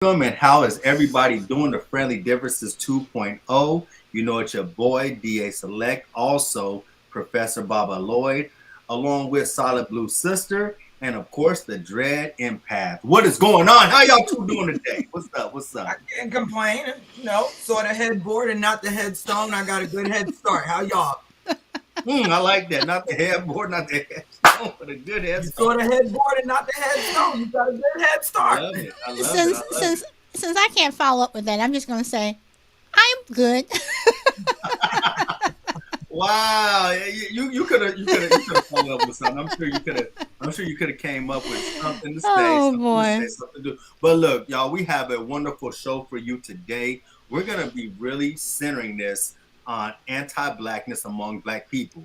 And how is everybody doing? The Friendly Differences 2.0. You know, it's your boy, DA Select, also Professor Baba Lloyd, along with Solid Blue Sister, and of course, the Dread Empath. What is going on? How y'all two doing today? What's up? What's I up? can't complain. Saw the headboard and not the headstone. I got a good head start. How y'all? I like that. Not the headboard, not the headstone, but a good head You saw start. the headboard and not the headstone. You got a good head I start. love it. I love it. I Since love since since I can't follow up with that, I'm just going to say I'm good. Wow, you could have followed up with something. I'm sure you could have came up with something to say, Oh something to boy. say, something to do. But look, y'all, we have a wonderful show for you today. We're gonna be really centering this on anti-blackness among black people.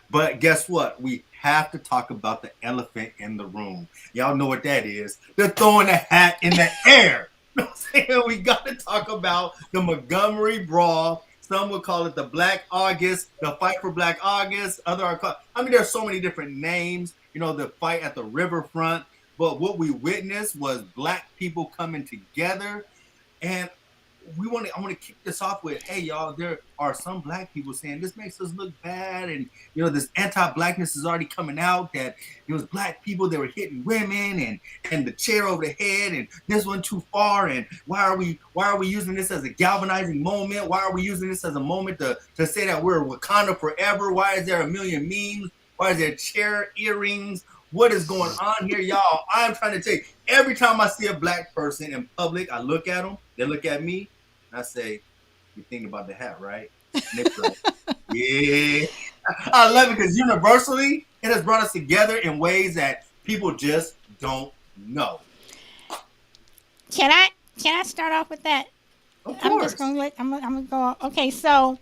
But guess what? We have to talk about the elephant in the room. Y'all know what that is. They're throwing the hat in the air. You know what I'm saying? We got to talk about the Montgomery Brawl. Some would call it the Black August, the fight for Black August. I mean, there's so many different names. You know, the fight at the riverfront. But what we witnessed was black people coming together, and I want to kick this off with, hey y'all, there are some black people saying this makes us look bad, and this anti-blackness is already coming out, that it was black people that were hitting women and the chair over the head, and this went too far, and why are we using this as a galvanizing moment? Why are we using this as a moment to say that we're Wakanda forever? Why is there a million memes? Why is there chair earrings? What is going on here, y'all? I'm trying to tell you, every time I see a black person in public, I look at them, they look at me, and I say, "You thinking about the hat, right?" And they be like, "Yeah." I love it because universally, it has brought us together in ways that people just don't know. Can I can I start off with that? Of I'm just course. going to let I'm going to go. Okay, so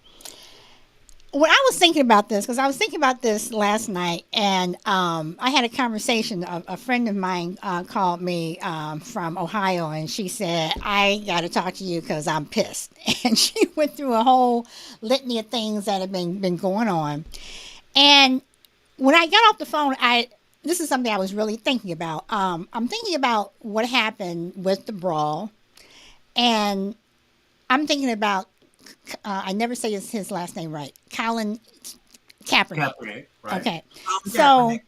when I was thinking about this, because I was thinking about this last night, and I had a conversation. A friend of mine called me from Ohio, and she said, "I got to talk to you because I'm pissed." And she went through a whole litany of things that have been going on. And when I got off the phone, I this is something I was really thinking about. I'm thinking about what happened with the brawl, and I'm thinking about I never say his last name right. Colin Kaepernick. Kaepernick, right? Okay. Kaepernick. So,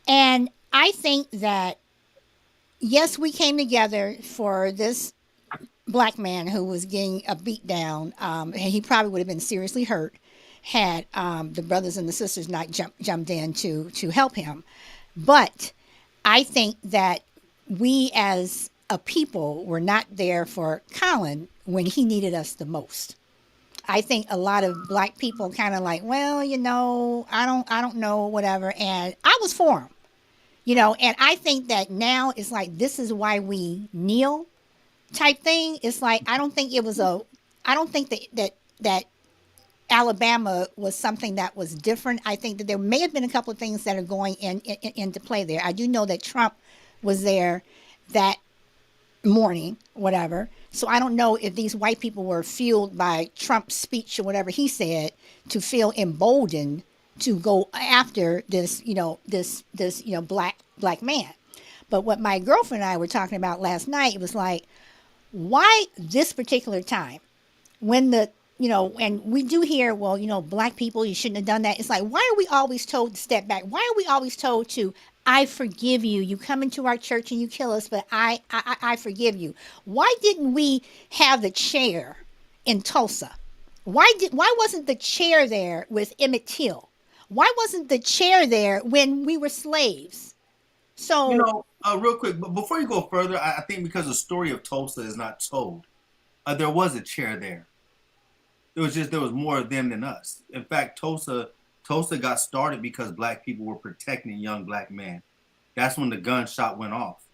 and I think that, yes, we came together for this black man who was getting a beat down. And he probably would have been seriously hurt had the brothers and the sisters not jumped in to help him. But I think that we as a people were not there for Colin when he needed us the most. I think a lot of black people kind of like, well, I don't know, whatever. And I was for him, and I think that now it's like, this is why we kneel type thing. It's like, I don't think that Alabama was something that was different. I think that there may have been a couple of things that are going into play there. I do know that Trump was there that morning, whatever. So I don't know if these white people were fueled by Trump's speech or whatever he said to feel emboldened to go after this, black man. But what my girlfriend and I were talking about last night, it was like, why this particular time? When and we do hear, well, black people, you shouldn't have done that. It's like, why are we always told to step back? Why are we always told to, I forgive you. You come into our church and you kill us, but I forgive you. Why didn't we have the chair in Tulsa? Why wasn't the chair there with Emmett Till? Why wasn't the chair there when we were slaves? So Real quick, but before you go further, I think because the story of Tulsa is not told, there was a chair there. It was just there was more of them than us. In fact, Tulsa got started because black people were protecting young black men. That's when the gunshot went off.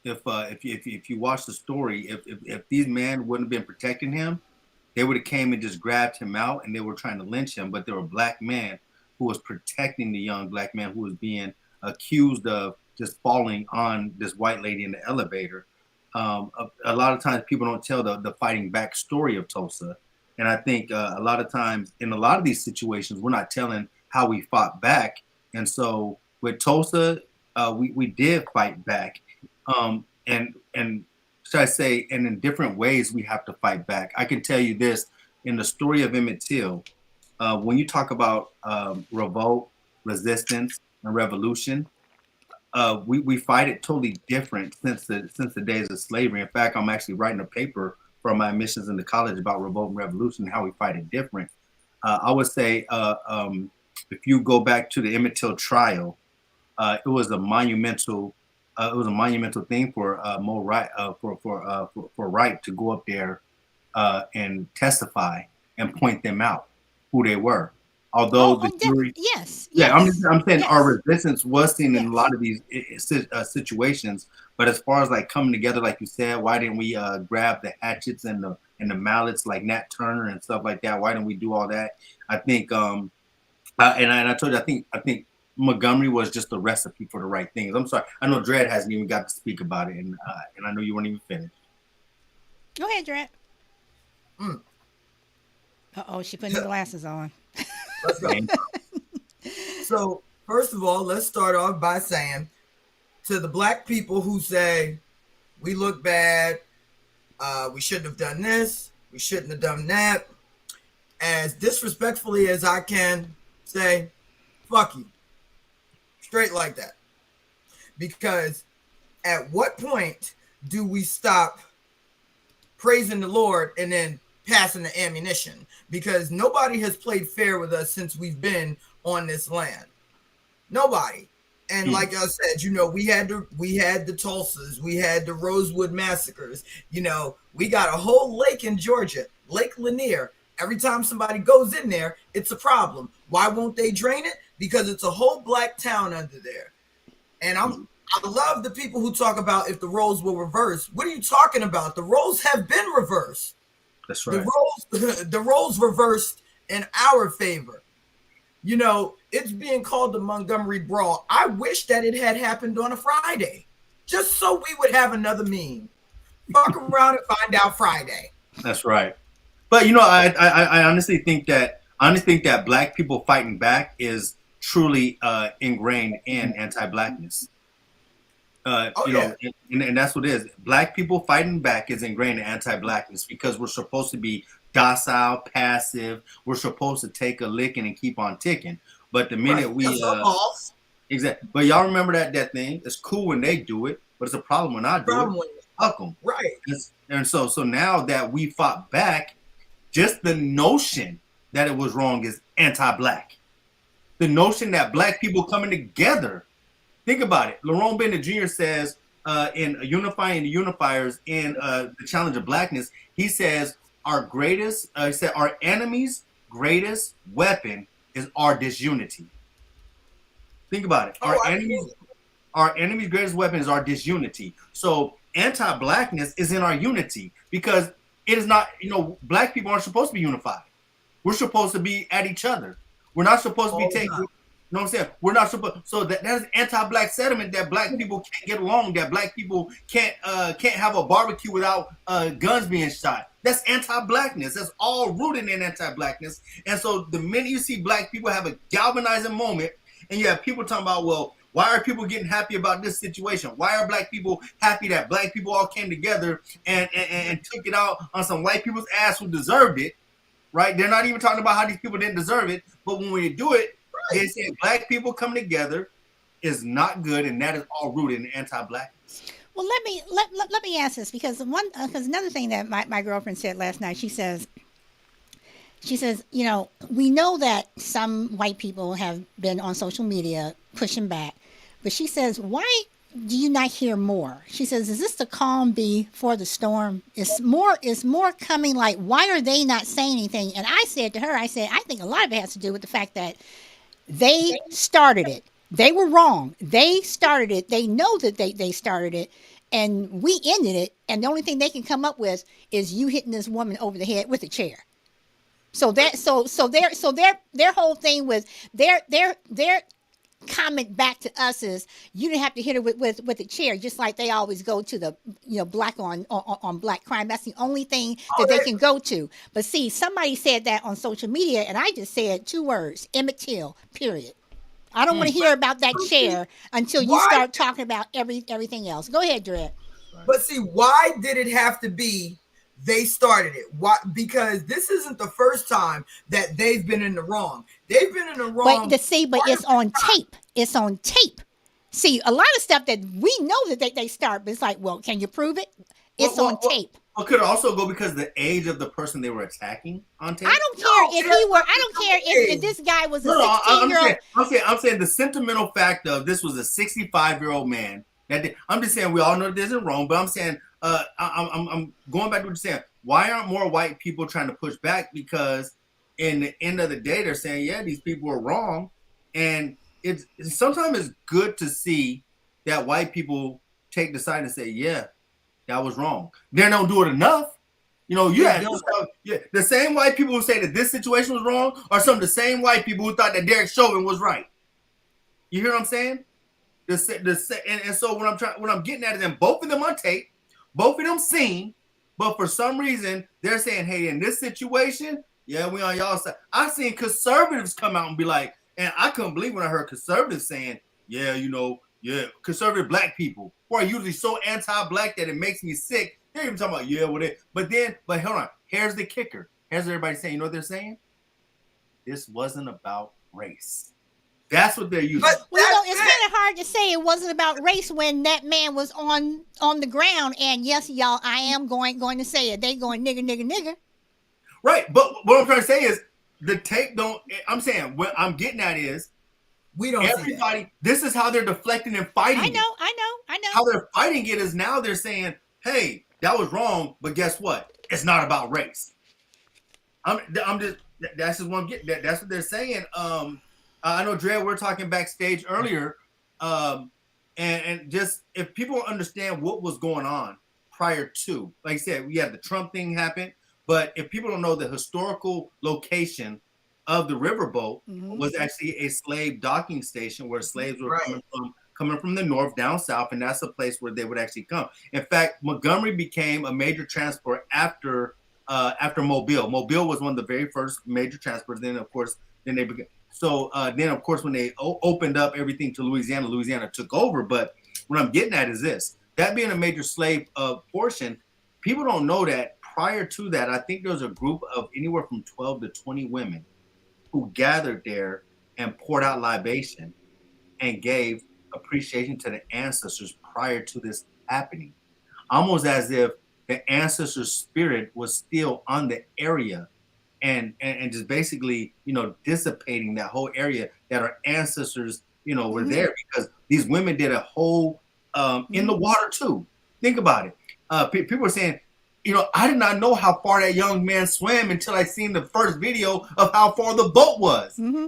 If you watch the story, if these men wouldn't have been protecting him, they would have came and just grabbed him out, and they were trying to lynch him. But there were black men who was protecting the young black man who was being accused of just falling on this white lady in the elevator. A lot of times people don't tell the fighting back story of Tulsa. And I think a lot of times in a lot of these situations, we're not telling how we fought back. And so with Tulsa, we did fight back. And should I say, and in different ways we have to fight back. I can tell you this in the story of Emmett Till, when you talk about revolt, resistance, and revolution, we fight it totally different since the days of slavery. In fact, I'm actually writing a paper for my admissions into college about revolt and revolution and how we fight it different. I would say if you go back to the Emmett Till trial, it was a monumental thing for Mo Wright for Wright to go up there and testify and point them out who they were. Although Oh, the oh, jury, yes, yeah, yes, I'm saying our yes, resistance was seen in a yes. lot of these situations. But as far as like coming together, like you said, why didn't we grab the hatchets and the mallets like Nat Turner and stuff like that? Why didn't we do all that? I think and I told you, I think Montgomery was just the recipe for the right things. I'm sorry, I know Dredd hasn't even got to speak about it, and I know you weren't even finished. Go ahead, Drat. Mm. Uh oh, she putting the glasses on. Let's go. Man, So, first of all, let's start off by saying to the black people who say we look bad, we shouldn't have done this, we shouldn't have done that, as disrespectfully as I can say, fuck you. Straight like that. Because at what point do we stop praising the Lord and then passing the ammunition? Because nobody has played fair with us since we've been on this land. Nobody. And hmm, like I said, we had the Tulsas, we had the Rosewood massacres. We got a whole lake in Georgia, Lake Lanier. Every time somebody goes in there, it's a problem. Why won't they drain it? Because it's a whole black town under there. And hmm, I love the people who talk about if the roles were reversed. What are you talking about? The roles have been reversed. that's The right. roles the roles reversed in our favor. It's being called the Montgomery Brawl. I wish that it had happened on a Friday, just so we would have another meme. Fuck around and find out Friday. That's right. But I honestly think that black people fighting back is truly ingrained in anti-blackness. Oh yeah, And that's what it is. Black people fighting back is ingrained in anti-blackness because we're supposed to be docile, passive. We're supposed to take a licking and keep on ticking. But the right. minute That's we our boss. exactly, but y'all remember that thing. It's cool when they do it, but it's a problem when I do it. Problem with it. Fuck them. Right. And so now that we fought back, just the notion that it was wrong is anti-black. The notion that black people coming together. Think about it. Lerone Bennett Jr. says in Unifying the Unifiers in the Challenge of Blackness, he says he said our enemy's greatest weapon is our disunity. Think about it. Oh, absolutely. Our enemy's greatest weapon is our disunity. So anti-blackness is in our unity because it is not, black people aren't supposed to be unified. We're supposed to be at each other. We're not supposed to be All the taking, time. what I'm saying? We're not supposed, so that is anti-black sentiment that black people can't get along, that black people can't have a barbecue without guns being shot. That's anti-blackness. That's all rooted in anti-blackness. And so the minute you see black people have a galvanizing moment, and you have people talking about, well, why are people getting happy about this situation? Why are black people happy that black people all came together and took it out on some white people's ass who deserved it? Right? They're not even talking about how these people didn't deserve it. But when we do it, they Right. say black people coming together is not good, and that is all rooted in anti-blackness. Well, let me ask this because because another thing that my girlfriend said last night, she says, we know that some white people have been on social media pushing back, but she says, why do you not hear more? She says, is this the calm before the storm? Is more coming? Like, why are they not saying anything? And I said to her, I said, I think a lot of it has to do with the fact that they started it. They were wrong. They started it. They know that they started it. And we ended it. And the only thing they can come up with is you hitting this woman over the head with a chair. So their whole thing was their comment back to us is you didn't have to hit her with a chair, just like they always go to the black on black crime. That's the only thing Oh, that they can go to. But see, somebody said that on social media, and I just said two words: Emmett Till. Period. I don't want Mm. to hear about that chair until you why? start talking about everything else. Go ahead, Dred. But see, why did it have to be they started it? Why? Because this isn't the first time that they've been in the wrong. They've been in the wrong. But it's on tape. It's on tape. See, a lot of stuff that we know that they start, but it's like, well, can you prove it? It's on tape. Well, could it also go because the age of the person they were attacking on tape? I don't care if he were. I don't care if this guy was a 16-year-old. I'm saying the sentimental fact of this was a 65-year-old man. I'm just saying we all know this isn't wrong, but I'm saying I'm going back to what you're saying. Why aren't more white people trying to push back? Because in the end of the day, they're saying, yeah, these people are wrong, and it's sometimes it's good to see that white people take the side and say, yeah, that was wrong. They don't do it enough. You know, the same white people who say that this situation was wrong are some of the same white people who thought that Derek Chauvin was right. You hear what I'm saying? And so what I'm getting at is that both of them on tape, both of them seen, but for some reason they're saying, hey, in this situation, yeah, we on y'all side. I seen conservatives come out and be like, and I couldn't believe when I heard conservatives saying, yeah, you know, yeah, conservative black people who are usually so anti-black that it makes me sick. They're even talking about, yeah, but hold on. Here's the kicker. Here's what everybody saying. You know what they're saying? This wasn't about race. That's what they're using. Well, you know, it's kind of hard to say it wasn't about race when that man was on the ground. And yes, y'all, I am going to say it. They going nigger, nigger, nigger. Right, but what I'm trying to say is the tape don't. I'm saying what I'm getting at is we don't. Everybody, this is how they're deflecting and fighting. I know. How they're fighting it is now they're saying, hey, that was wrong, but guess what? It's not about race. I'm just that's just what I'm getting. That's what they're saying. I know, Dre, we're talking backstage earlier, and just if people understand what was going on prior to, like I said, we had the Trump thing happen, but if people don't know the historical location of the riverboat was actually a slave docking station where slaves were coming from the north down south, and that's a place where they would actually come. In fact, Montgomery became a major transport after Mobile. Mobile was one of the very first major transports. Then, of course, they began. So then, of course, when they opened up everything to Louisiana took over. But what I'm getting at is this: that being a major slave portion, people don't know that prior to that, I think there was a group of anywhere from 12 to 20 women who gathered there and poured out libation and gave appreciation to the ancestors prior to this happening. Almost as if the ancestors' spirit was still on the area and just basically, you know, dissipating that whole area that our ancestors, you know, were there because these women did a whole in the water too. Think about it. People are saying, you know, I did not know how far that young man swam until I seen the first video of how far the boat was. Yo,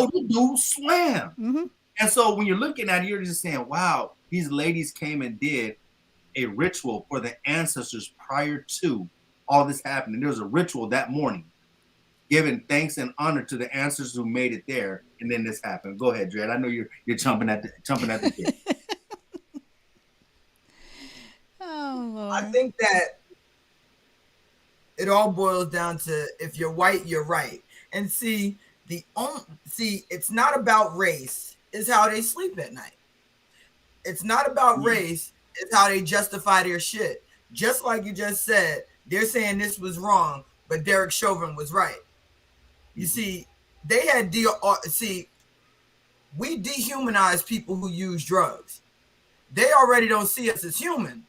the dude swam. And so when you're looking at it, you're just saying, wow, these ladies came and did a ritual for the ancestors prior to all this happening. There was a ritual that morning, giving thanks and honor to the ancestors who made it there, and then this happened. Go ahead, Dred. I know you're chomping at the bit. Oh, Lord. I think that it all boils down to if you're white, you're right. And see, it's not about race, it's how they sleep at night. It's not about race, it's how they justify their shit. Just like you just said, they're saying this was wrong, but Derek Chauvin was right. You see, they had we dehumanize people who use drugs. They already don't see us as human.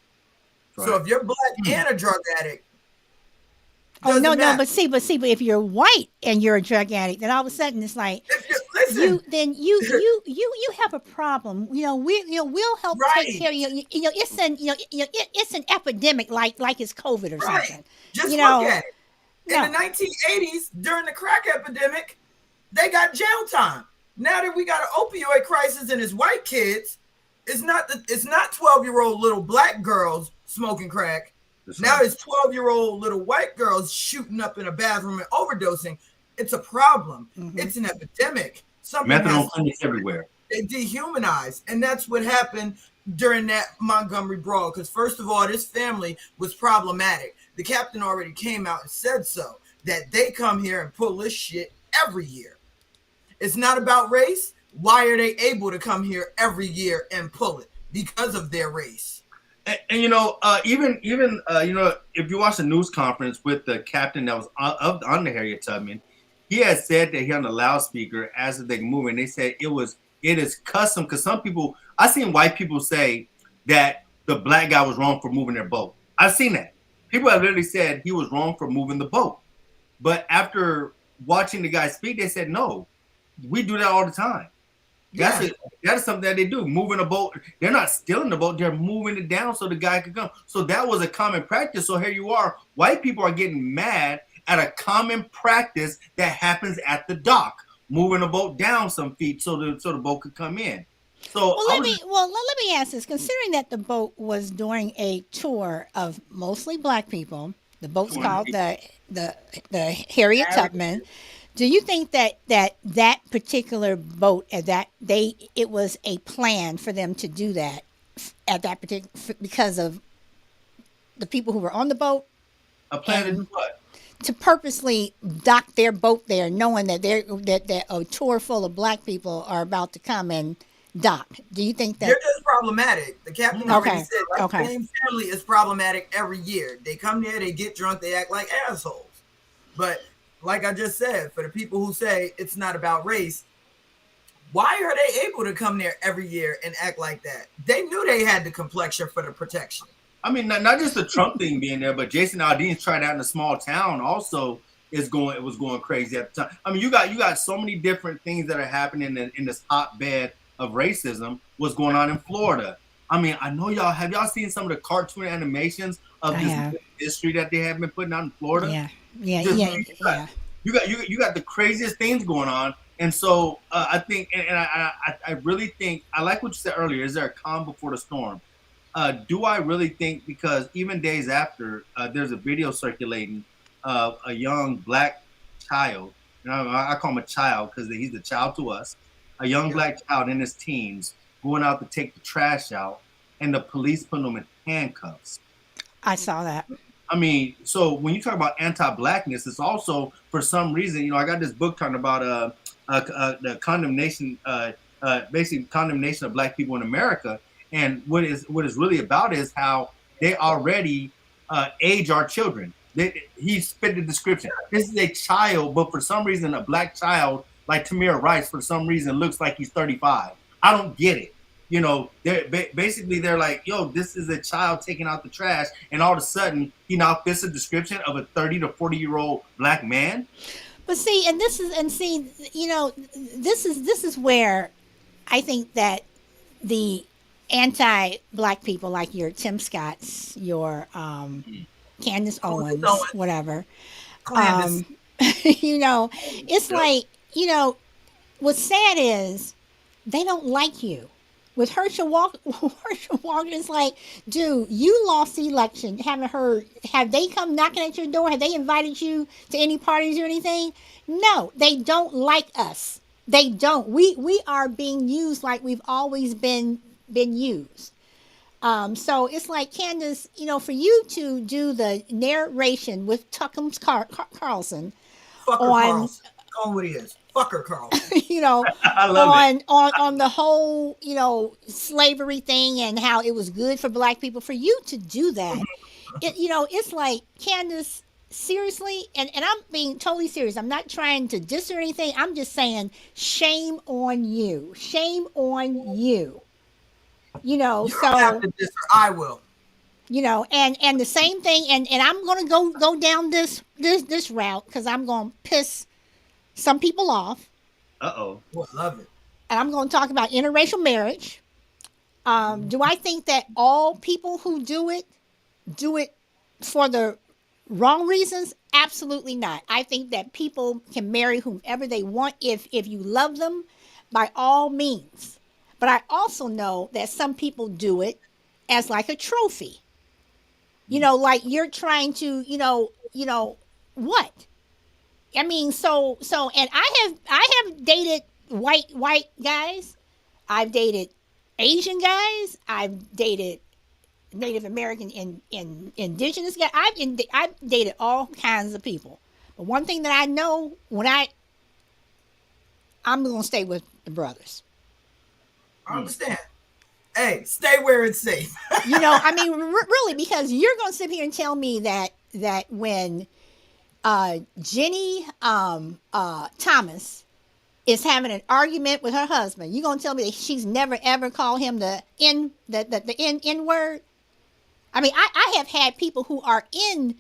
Right. So if you're black and a drug addict, no, but if you're white and you're a drug addict, then all of a sudden it's like you have a problem. You know, we'll help take care of you. You know, it's an epidemic like it's COVID or something. Just look at it. In the 1980s, during the crack epidemic, they got jail time. Now that we got an opioid crisis and it's white kids, it's not 12-year-old little black girls smoking crack. Now it's 12-year-old little white girls shooting up in a bathroom and overdosing. It's a problem. It's an epidemic. Methadone clinics everywhere. They dehumanize, and that's what happened during that Montgomery brawl. Because first of all, this family was problematic. The captain already came out and said so, that they come here and pull this shit every year. It's not about race. Why are they able to come here every year and pull it? Because of their race. And if you watch the news conference with the captain that was on the Harriet Tubman, he had said that he on the loudspeaker as they move, and they said it is custom because some people I seen white people say that the black guy was wrong for moving their boat. I've seen that. People have literally said he was wrong for moving the boat. But after watching the guy speak, they said no, we do that all the time. That's Yeah, it. That is something that they do. Moving a boat. They're not stealing the boat. They're moving it down so the guy could come. So that was a common practice. So here you are. White people are getting mad at a common practice that happens at the dock, moving a boat down some feet so the boat could come in. So Well, I was just let me ask this. Considering that the boat was during a tour of mostly black people, the boat's touring called people. the the Harriet Harry, Tubman. Do you think that particular boat at that they it was a plan for them to do that at that particular because of the people who were on the boat A plan to do and what? to purposely dock their boat there, knowing that that a tour full of black people are about to come and dock. Do you think they're that? just problematic. The captain Mm. already Okay, said, like, okay. same family is problematic every year. They come there, they get drunk, they act like assholes. But like I just said, for the people who say it's not about race, why are they able to come there every year and act like that? They knew they had the complexion for the protection. I mean, not just the Trump thing being there, but Jason Aldean's tried out in a small town also it was going crazy at the time. I mean, you got so many different things that are happening in this hotbed of racism. What's going on in Florida? I mean, I know y'all seen some of the cartoon animations I of this have. history that they have been putting out in Florida. Yeah, yeah, Just yeah, yeah. you got the craziest things going on, and so I think, and I really think I like what you said earlier. Is there a calm before the storm? Do I really think because even days after, there's a video circulating of a young black child, and I call him a child because he's a child to us, a young Yep. black child in his teens going out to take the trash out, and the police putting him in handcuffs. I saw that. I mean, so when you talk about anti-blackness, it's also for some reason, I got this book talking about the condemnation, basically condemnation of black people in America, and what is really about is how they already age our children. He spit the description. This is a child, but for some reason, a black child like Tamir Rice, for some reason, looks like he's 35. I don't get it. They're like, yo, this is a child taking out the trash, and all of a sudden he now fits a description of a 30 to 40-year-old black man. But see, and this is and see, this is where I think that the anti-black people like your Tim Scotts, your Candace Owens, Owens, whatever, Clandis. um, it's Yep. like, what's sad is they don't like you. With Herschel Walker, Herschel Walker is like, dude, you lost the election. Haven't heard? Have they come knocking at your door? Have they invited you to any parties or anything? No, they don't like us. They don't. We are being used like we've always been used. So it's like Candace, for you to do the narration with Tuckums Carlson Fucker on Carlson. Call him what he is. Fucker Carlson. you know, I love it. on the whole, slavery thing and how it was good for black people. For you to do that, it's like Candace, seriously, and I'm being totally serious. I'm not trying to diss or anything. I'm just saying, shame on you. Shame on you. You don't have So to diss her. I will. and the same thing, and I'm gonna go down this route because I'm gonna piss some people off, Uh-oh. Oh, I love it. and I'm gonna talk about interracial marriage. Do I think that all people who do it for the wrong reasons? Absolutely not. I think that people can marry whomever they want if you love them, by all means. But I also know that some people do it as like a trophy. Like you're trying to, what? I mean, and I have dated white guys. I've dated Asian guys. I've dated Native American and indigenous guys. I've dated all kinds of people. But one thing that I know, I'm gonna stay with the brothers. I understand. Hey, stay where it's safe. I mean, really, because you're going to sit here and tell me that when Jenny Thomas is having an argument with her husband, you're going to tell me that she's never ever called him the N word? I mean, I have had people who are in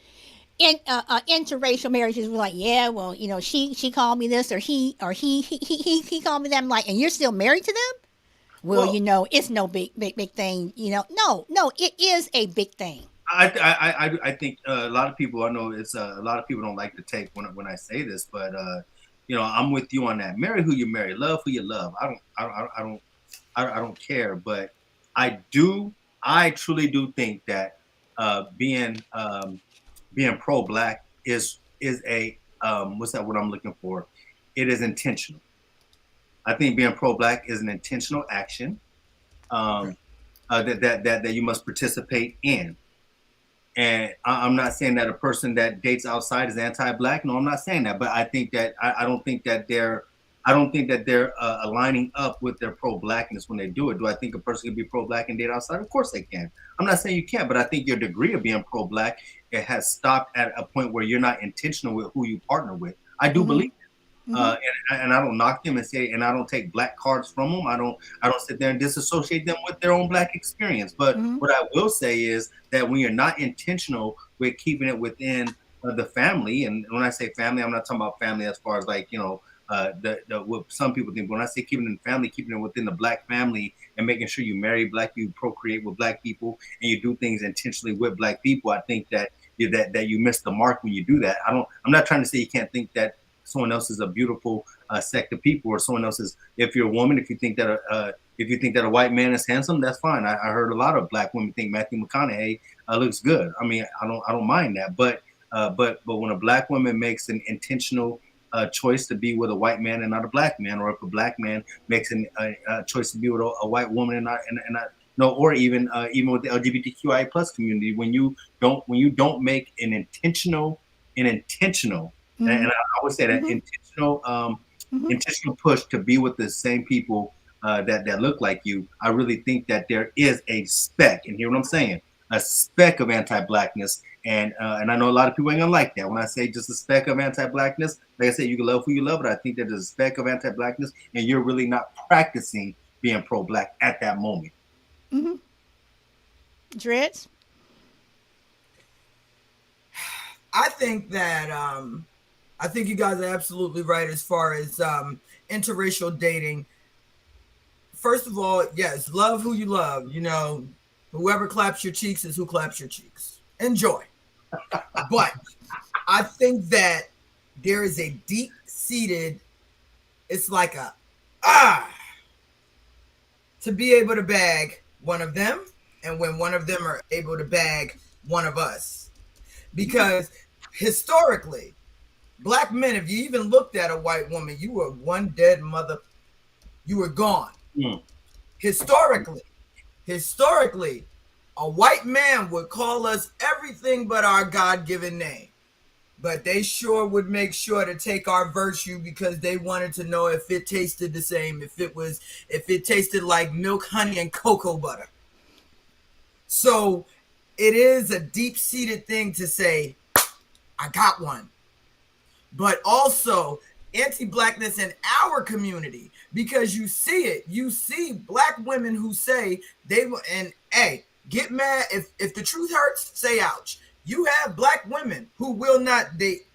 interracial marriages were like, yeah, well, she called me this, or he called me that. I'm like, and you're still married to them? Well, Well, it's no big thing. No, it is a big thing. I think a lot of people, I know it's a lot of people don't like to take when I say this, but I'm with you on that. Marry who you marry, love who you love. I don't care, but I truly do think that being pro black is a what's that word I'm looking for? It is intentional. I think being pro black is an intentional action Okay. um, that you must participate in. And I'm not saying that a person that dates outside is anti-black. No, I'm not saying that. But I think that I don't think that they're aligning up with their pro-blackness when they do it. Do I think a person can be pro-black and date outside? Of course they can. I'm not saying you can't, but I think your degree of being pro-black, it has stopped at a point where you're not intentional with who you partner with. I do Mm-hmm. believe. Mm-hmm. And I don't knock them and say, and I don't take black cards from them. I don't sit there and disassociate them with their own black experience. But Mm-hmm. what I will say is that when you're not intentional with keeping it within the family, and when I say family, I'm not talking about family as far as like what some people think. But when I say keeping it in the family, keeping it within the black family, and making sure you marry black, you procreate with black people, and you do things intentionally with black people, I think that you miss the mark when you do that. I'm not trying to say you can't think that someone else is a beautiful sect of people, or someone else is. If you're a woman, if you think that a white man is handsome, that's fine. I heard a lot of black women think Matthew McConaughey looks good. I mean, I don't mind that, but when a black woman makes an intentional choice to be with a white man and not a black man, or if a black man makes a choice to be with a white woman and not no, or even with the LGBTQI plus community, when you don't make an intentional, and Mm-hmm. I would say that Mm-hmm. Mm-hmm. intentional push to be with the same people that look like you. I really think that there is a speck, and hear what I'm saying, a speck of anti-blackness, and I know a lot of people ain't gonna like that when I say just a speck of anti-blackness. Like I said, you can love who you love, but I think that there's a speck of anti-blackness, and you're really not practicing being pro-black at that moment. Mm-hmm. Dreads. I think that I think you guys are absolutely right as far as interracial dating. First of all, yes, love who you love. Whoever claps your cheeks is who claps your cheeks. Enjoy. But I think that there is a deep seated, it's like a ah to be able to bag one of them, and when one of them are able to bag one of us. Because historically, black men, if you even looked at a white woman, you were one dead mother, you were gone. Mm. Historically, historically, a white man would call us everything but our God-given name. But they sure would make sure to take our virtue because they wanted to know if it tasted the same, if it tasted like milk, honey, and cocoa butter. So it is a deep-seated thing to say, I got one. But also anti-blackness in our community, because you see it. You see black women who say and hey, get mad if the truth hurts, say ouch. You have black women who will not date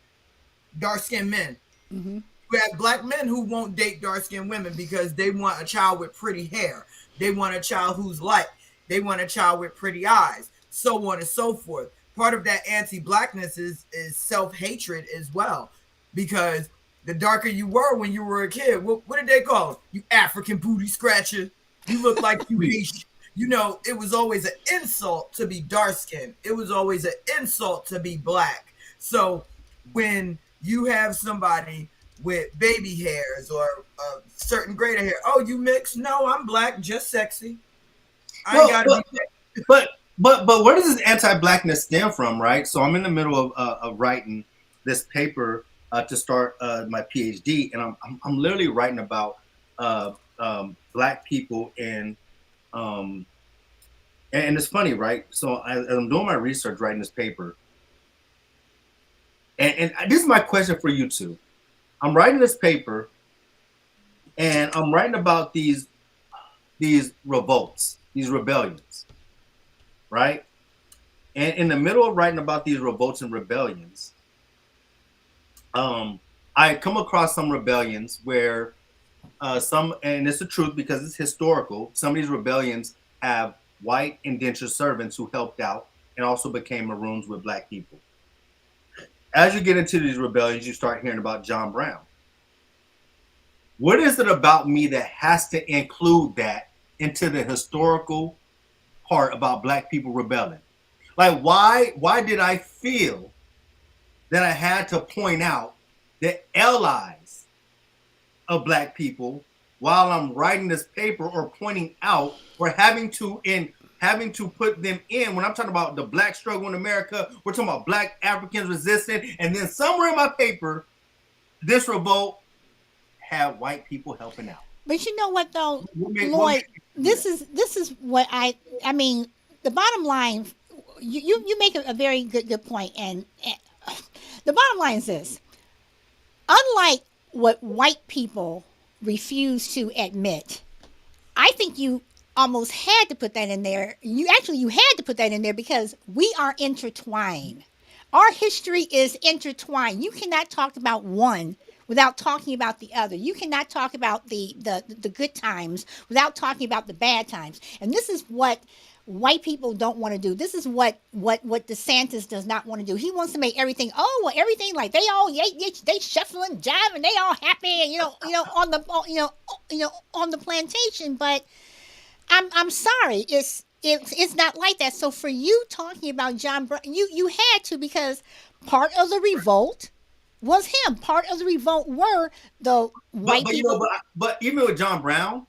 dark-skinned men. Mm-hmm. You have black men who won't date dark-skinned women because they want a child with pretty hair. They want a child who's light. They want a child with pretty eyes, so on and so forth. Part of that anti-blackness is self-hatred as well, because the darker you were when you were a kid, what did they call it? You African booty scratcher. You look like you Haitian. It was always an insult to be dark skinned. It was always an insult to be black. So when you have somebody with baby hairs or a certain grade of hair, oh, you mixed? No, I'm black, just sexy. I ain't Well, gotta but be. but where does this anti-blackness stem from, right? So I'm in the middle of writing this paper to start my PhD, and I'm literally writing about black people in And it's funny, right? So as I'm doing my research, writing this paper, and this is my question for you too. I'm writing this paper, and I'm writing about these revolts, these rebellions, right? And in the middle of writing about these revolts and rebellions, um, I come across some rebellions where some, and it's the truth because it's historical. Some of these rebellions have white indentured servants who helped out and also became maroons with black people. As you get into these rebellions, you start hearing about John Brown. What is it about me that has to include that into the historical part about black people rebelling? Like, why did I feel that I had to point out the allies of black people while I'm writing this paper, or pointing out, or having to put them in when I'm talking about the black struggle in America? We're talking about black Africans resisting, and then somewhere in my paper, this revolt had white people helping out. But you know what though, What Lloyd, made me do that? this is what I mean. The bottom line, you make a very good point, and the bottom line is this: unlike what white people refuse to admit, I think you almost had to put that in there. You had to put that in there because we are intertwined. Our history is intertwined. You cannot talk about one without talking about the other. You cannot talk about the good times without talking about the bad times. And this is what white people don't want to do. This is what DeSantis does not want to do. He wants to make everything, oh well, everything like they shuffling jiving, they all happy, on the on the plantation. But I'm sorry, it's not like that. So for you talking about John Brown, you had to, because part of the revolt was him. Part of the revolt were the But white but you know, people. but even with John Brown,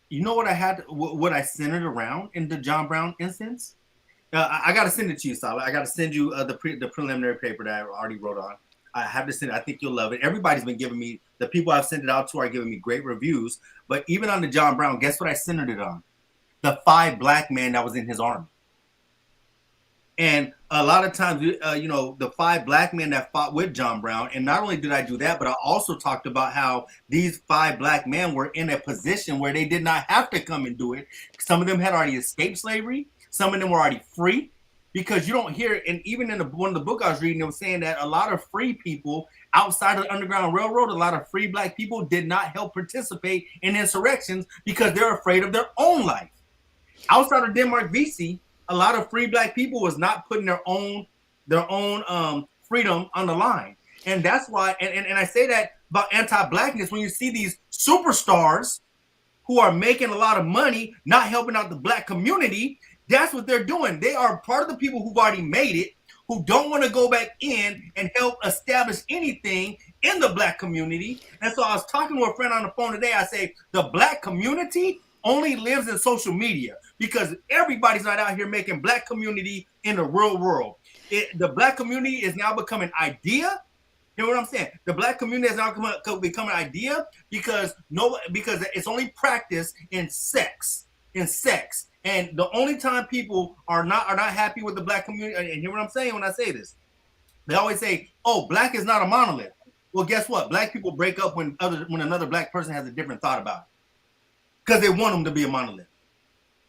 you know what I had, what I centered around in the John Brown instance. I got to send it to you, Sala. I got to send you the preliminary paper that I already wrote on. I have to send it. I think you'll love it. Everybody's been giving me, the people I've sent it out to are giving me great reviews. But even on the John Brown, guess what I centered it on? The 5 black men that was in his army. And a lot of times, the 5 black men that fought with John Brown. And not only did I do that, but I also talked about how these 5 black men were in a position where they did not have to come and do it. Some of them had already escaped slavery. Some of them were already free. Because you don't hear, and even in one of the book I was reading, it was saying that a lot of free people outside of the Underground Railroad, a lot of free black people did not help participate in insurrections because they're afraid of their own life. Outside of Denmark VC, a lot of free black people was not putting their own freedom on the line. And that's why, and I say that about anti-blackness, when you see these superstars who are making a lot of money, not helping out the black community, that's what they're doing. They are part of the people who've already made it, who don't want to go back in and help establish anything in the black community. And so I was talking to a friend on the phone today. I say, the black community only lives in social media because everybody's not out here making black community in the real world. The black community is now becoming idea. You know what I'm saying? The black community has now become an idea because it's only practiced in sex. And the only time people are not happy with the black community, and hear what I'm saying when I say this, they always say, "Oh, black is not a monolith." Well, guess what? Black people break up when another black person has a different thought about it because they want them to be a monolith.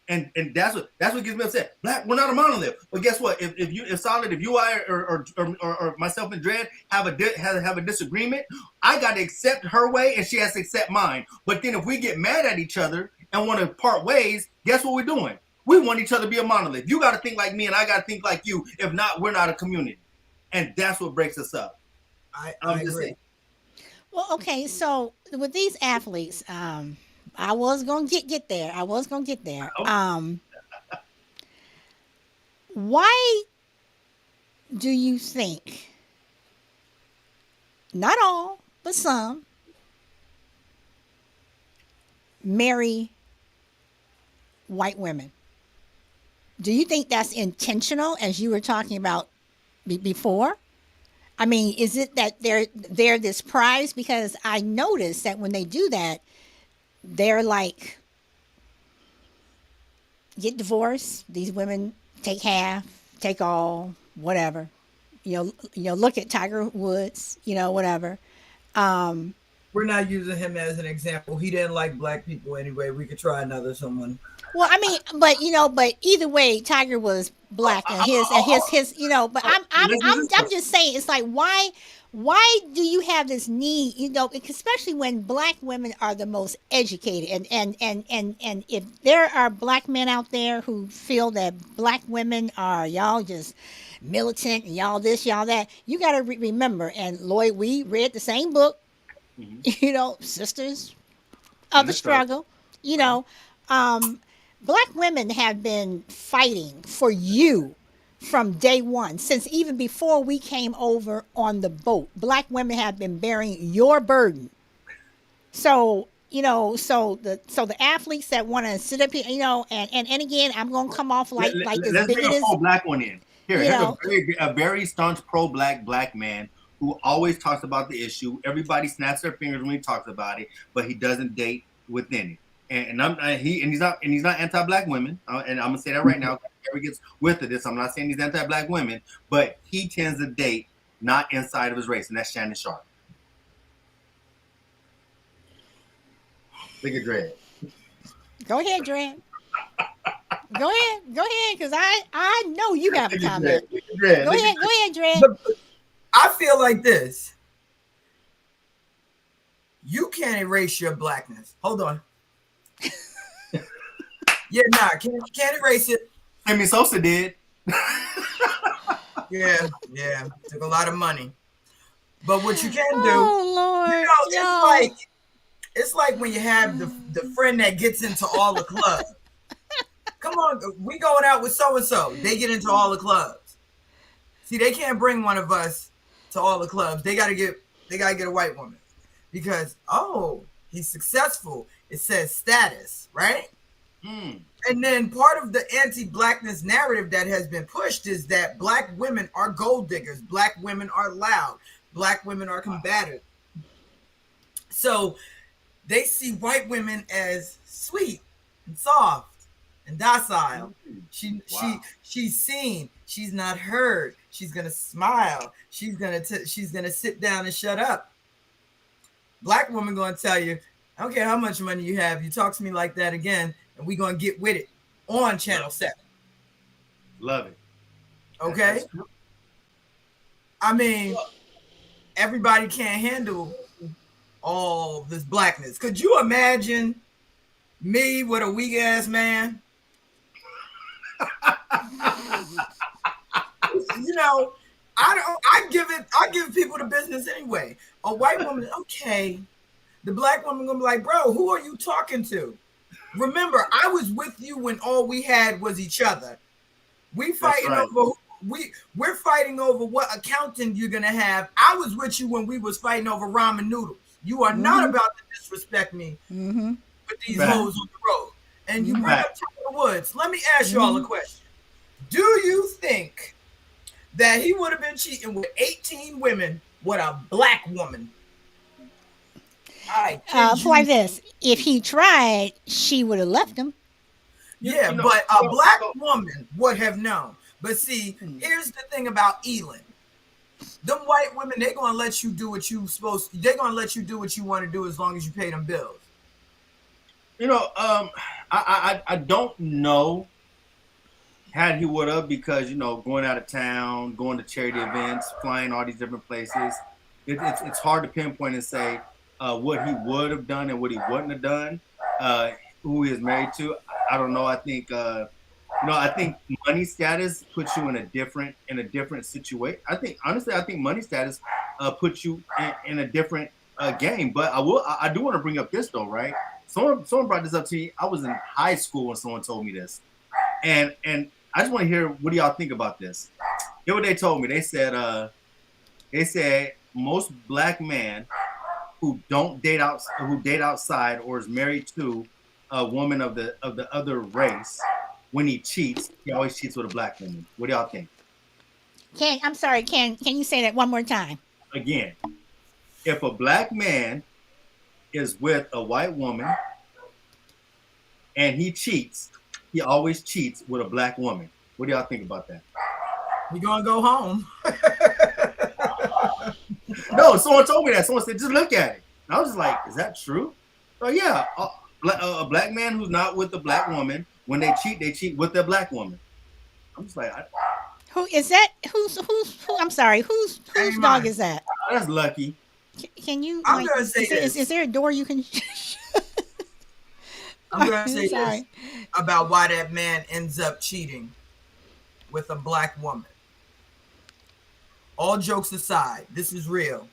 And that's what gets me upset. Black, we're not a monolith. But guess what? If Solid, if you or myself and Dread have a disagreement, I got to accept her way and she has to accept mine. But then if we get mad at each other and want to part ways, guess what we're doing? We want each other to be a monolith. You got to think like me and I got to think like you. If not, we're not a community. And that's what breaks us up. I I'm just agree. saying. Well, okay, so with these athletes, I was gonna get there. I was gonna get there. Why do you think, not all, but some, marry white women? Do you think that's intentional, as you were talking about before? I mean, is it that they're this prize? Because I noticed that when they do that, they're like get divorced. These women take half, take all, whatever. Look at Tiger Woods. Whatever. Um, We're not using him as an example. He didn't like black people anyway. We could try another someone. well, I mean, but either way, Tiger was black, and his. But I'm just saying, it's like why do you have this need? Especially when black women are the most educated, and if there are black men out there who feel that black women are y'all just militant and y'all this, y'all that, you got to remember. And Lloyd, we read the same book, Mhm. Sisters of In the the struggle. struggle. You know, um, black women have been fighting for you from day one, since even before we came over on the boat. Black women have been bearing your burden. So so the athletes that want to sit up here, and again, I'm gonna come off like this Let's bring a bigoted, pro black one in. you Here's know. a very staunch pro black man who always talks about the issue. Everybody snaps their fingers when he talks about it, but he doesn't date within it. He's not anti-black women, and I'm gonna say that right now. He gets with this. I'm not saying he's anti-black women, but he tends to date not inside of his race, and that's Shannon Sharp. Look at Dred. Go ahead, Dred. Go ahead, because I know you have a Look at Dred. comment. Look at Dred. Go Look at ahead, go ahead, Dred. But I feel like this. You can't erase your blackness. Hold on. Yeah, nah, can't erase it. Sammy Sosa did. Yeah, took a lot of money. But what you can do, Oh Lord, it's like when you have the friend that gets into all the clubs. Come on, we going out with so and so. They get into all the clubs. See, they can't bring one of us to all the clubs. They gotta get a white woman because he's successful. It says status, right? Mm. And then part of the anti-blackness narrative that has been pushed is that black women are gold diggers, black women are loud, black women are combative. So they see white women as sweet and soft and docile. She's seen, she's not heard. She's gonna smile. She's gonna sit down and shut up. Black woman gonna tell you, I don't care how much money you have, you talk to me like that again, and we gonna get with it on Channel 7. Love it. Okay? I mean, everybody can't handle all this blackness. Could you imagine me with a weak ass man? I give people the business anyway. A white woman, okay. The black woman gonna be like, bro, who are you talking to? Remember, I was with you when all we had was each other. We're fighting over what accountant you're gonna have. I was with you when we was fighting over ramen noodles. You are not about to disrespect me with these hoes on the road. And you bring up Tiger Woods. Let me ask you all a question. Do you think that he would have been cheating with 18 women with a black woman? Like this, if he tried, she would have left him. Yeah, but a black woman would have known. But see, here's the thing about Elon. Them white women, they're gonna let you do what you supposed to. They're gonna let you do what you want to do as long as you pay them bills. I don't know had he would have, because going out of town, going to charity events, flying all these different places, it's hard to pinpoint and say what he would have done and what he wouldn't have done. Who he is married to, I don't know. I think I think money status puts you in a different situation. I think money status puts you in a different game. But I do want to bring up this though, right? Someone brought this up to me. I was in high school when someone told me this, and I just want to hear what do y'all think about this. Hear what they told me. They said most black men who date outside or is married to a woman of the other race, when he cheats, he always cheats with a black woman. What do y'all think? I'm sorry. Can you say that one more time? Again, if a black man is with a white woman and he cheats, he always cheats with a black woman. What do y'all think about that? He gonna go home. No, someone told me that. Someone said, just look at it. And I was just like, is that true? Oh yeah, a black man who's not with a black woman, when they cheat with their black woman. I'm just like, Who is that? Who? I'm sorry. Whose Ain't dog mine. is that? that's lucky. Can you I'm like? gonna say Is this. there a door you can? I'm gonna I'm say this sorry. about why that man ends up cheating with a black woman. All jokes aside, this is real.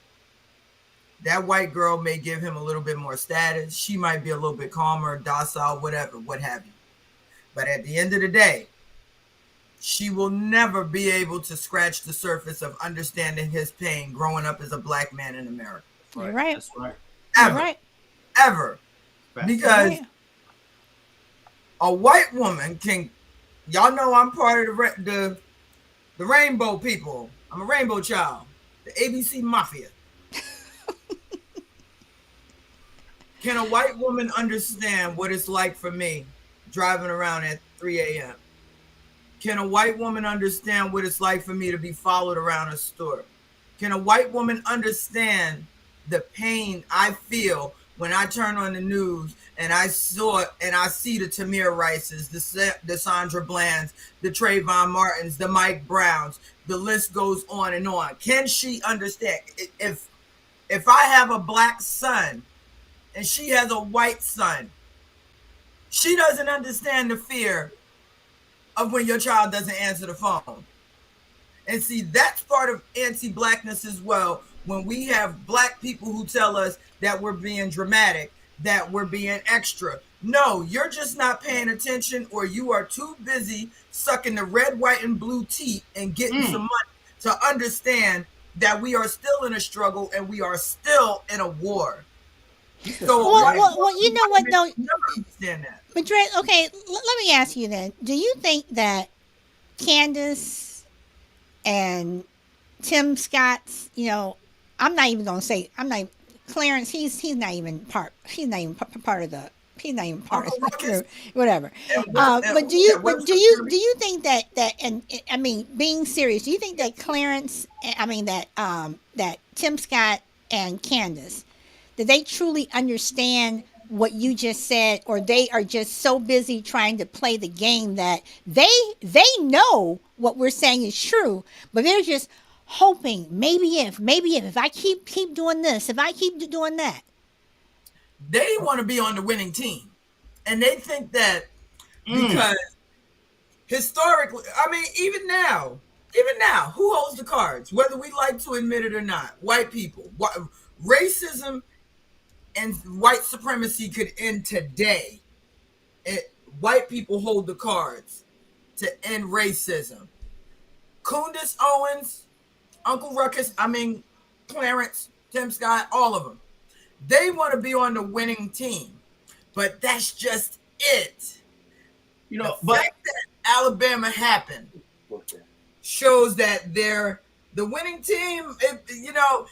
That white girl may give him a little bit more status. She might be a little bit calmer, docile, whatever, what have you. But at the end of the day, she will never be able to scratch the surface of understanding his pain growing up as a black man in America. You're Right. right. That's right. You're Ever. right. Ever. Right. You're Because right. a white woman can, y'all know I'm part of the rainbow people. I'm a rainbow child. The ABC Mafia. Can a white woman understand what it's like for me driving around at 3 a.m.? Can a white woman understand what it's like for me to be followed around a store? Can a white woman understand the pain I feel when I turn on the news and I see the Tamir Rices, the Sandra Blands, the Trayvon Martins, the Mike Browns, the list goes on and on. Can she understand? If I have a black son and she has a white son, she doesn't understand the fear of when your child doesn't answer the phone. And see, that's part of anti-blackness as well. When we have black people who tell us that we're being dramatic, that we're being extra. No, you're just not paying attention, or you are too busy sucking the red, white, and blue teat and getting some money to understand that we are still in a struggle and we are still in a war. So a white woman You who know what though, never understand that. Madrid. Okay, let me ask you then. Do you think that Candace and Tim Scott's, I'm not even gonna say I'm not Clarence. He's not even part. He's not even part of the. He's not even part Uncle of the Ruckus crew. Whatever. and West, But do you? and But West do you think that and I mean, being serious, do you think that Clarence? I mean that Tim Scott and Candace, do they truly understand what you just said, or they are just so busy trying to play the game that they know what we're saying is true, but they're just hoping maybe if I keep doing this, if I keep doing that. they want to be on the winning team. And they think that because historically, I mean, even now, who holds the cards? Whether we like to admit it or not, white people. Racism and white supremacy could end today. White people hold the cards to end racism. Kundis Owens, Uncle Ruckus, Clarence, Tim Scott, all of them. They want to be on the winning team, but that's just it. The But fact that Alabama happened shows that they're the winning team.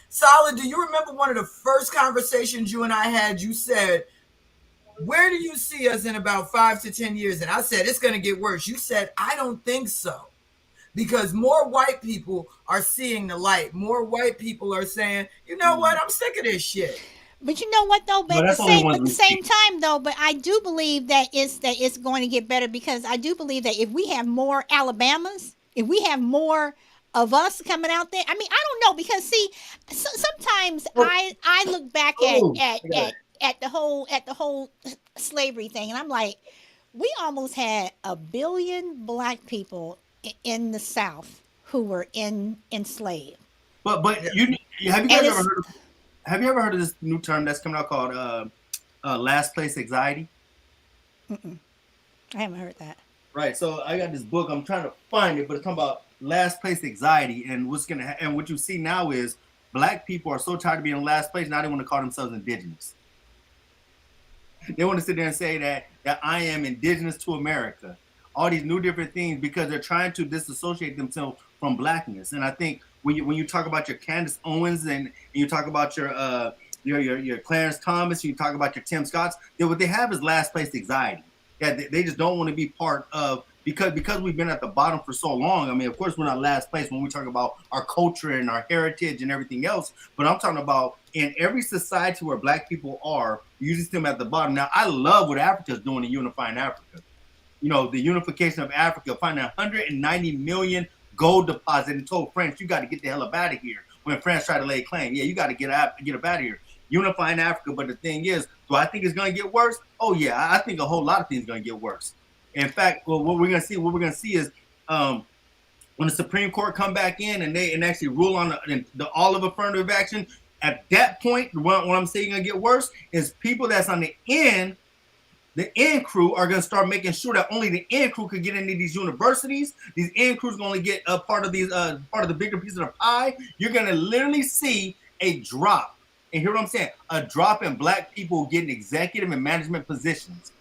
Solid. Do you remember one of the first conversations you and I had? You said, "Where do you see us in about 5 to 10 years?" And I said, "It's going to get worse." You said, "I don't think so." Because more white people are seeing the light. More white people are saying, "You know what? I'm sick of this shit." But you know what though? But that's only ones at the we same see. time though, but I do believe that it's going to get better, because I do believe that if we have more Alabamas, if we have more of us coming out there, I mean, I don't know, because see, sometimes I look back Oh, I got it. at the whole slavery thing, and I'm like, we almost had 1 billion black people in the South who were enslaved, But have you and guys ever it's heard of have you ever heard of this new term that's coming out called last place anxiety? I haven't heard that. Right. So I got this book. I'm trying to find it, but it's talking about last place anxiety, and and what you see now is black people are so tired of being in last place. Now they want to call themselves indigenous. They want to sit there and say that I am indigenous to America. All these new different things, because they're trying to disassociate themselves from blackness. And I think when you talk about your Candace Owens and you talk about your Clarence Thomas, you talk about your Tim Scotts, then what they have is last place anxiety. that they just don't want to be part of, because we've been at the bottom for so long. I mean, of course, we're not last place when we talk about our culture and our heritage and everything else, but I'm talking about in every society where Black people are, you see them at the bottom. Now, I love what Africa's doing in unifying Africa. You know, the unification of Africa, finding 190 million gold deposit, and told France, you got to get the hell up out of here. When France tried to lay claim, yeah, you got to get up out of here. Unifying Africa, but the thing is, do I think it's going to get worse? Oh yeah, I think a whole lot of things are going to get worse. In fact, well, what we're going to see is when the Supreme Court come back in and actually rule on the all of affirmative action. At that point, what I'm saying going to get worse is people that's on the end crew are going to start making sure that only the end crew could get into these universities. These end crews going to get a part of the bigger piece of the pie. You're going to literally see a drop. And hear what I'm saying? A drop in Black people getting executive and management positions.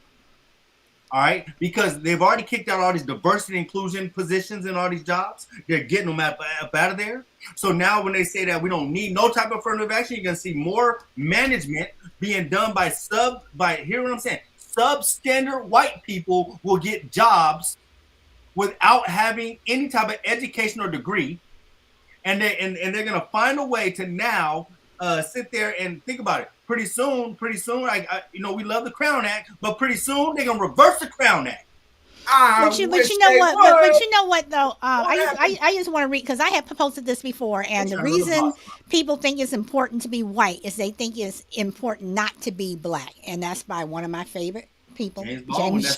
All right, because they've already kicked out all these diversity inclusion positions in all these jobs. They're getting them up out of there. So now when they say that we don't need no type of affirmative action, you're going to see more management being done by hear what I'm saying? Substandard white people will get jobs without having any type of education or degree. And they're going to find a way to now sit there and think about it. Pretty soon, we love the Crown Act, but pretty soon they're gonna reverse the Crown Act. But you know what though? I just want to read, because I have posted this before, and the reason people think it's important to be white is they think it's important not to be Black, and that's by one of my favorite people, James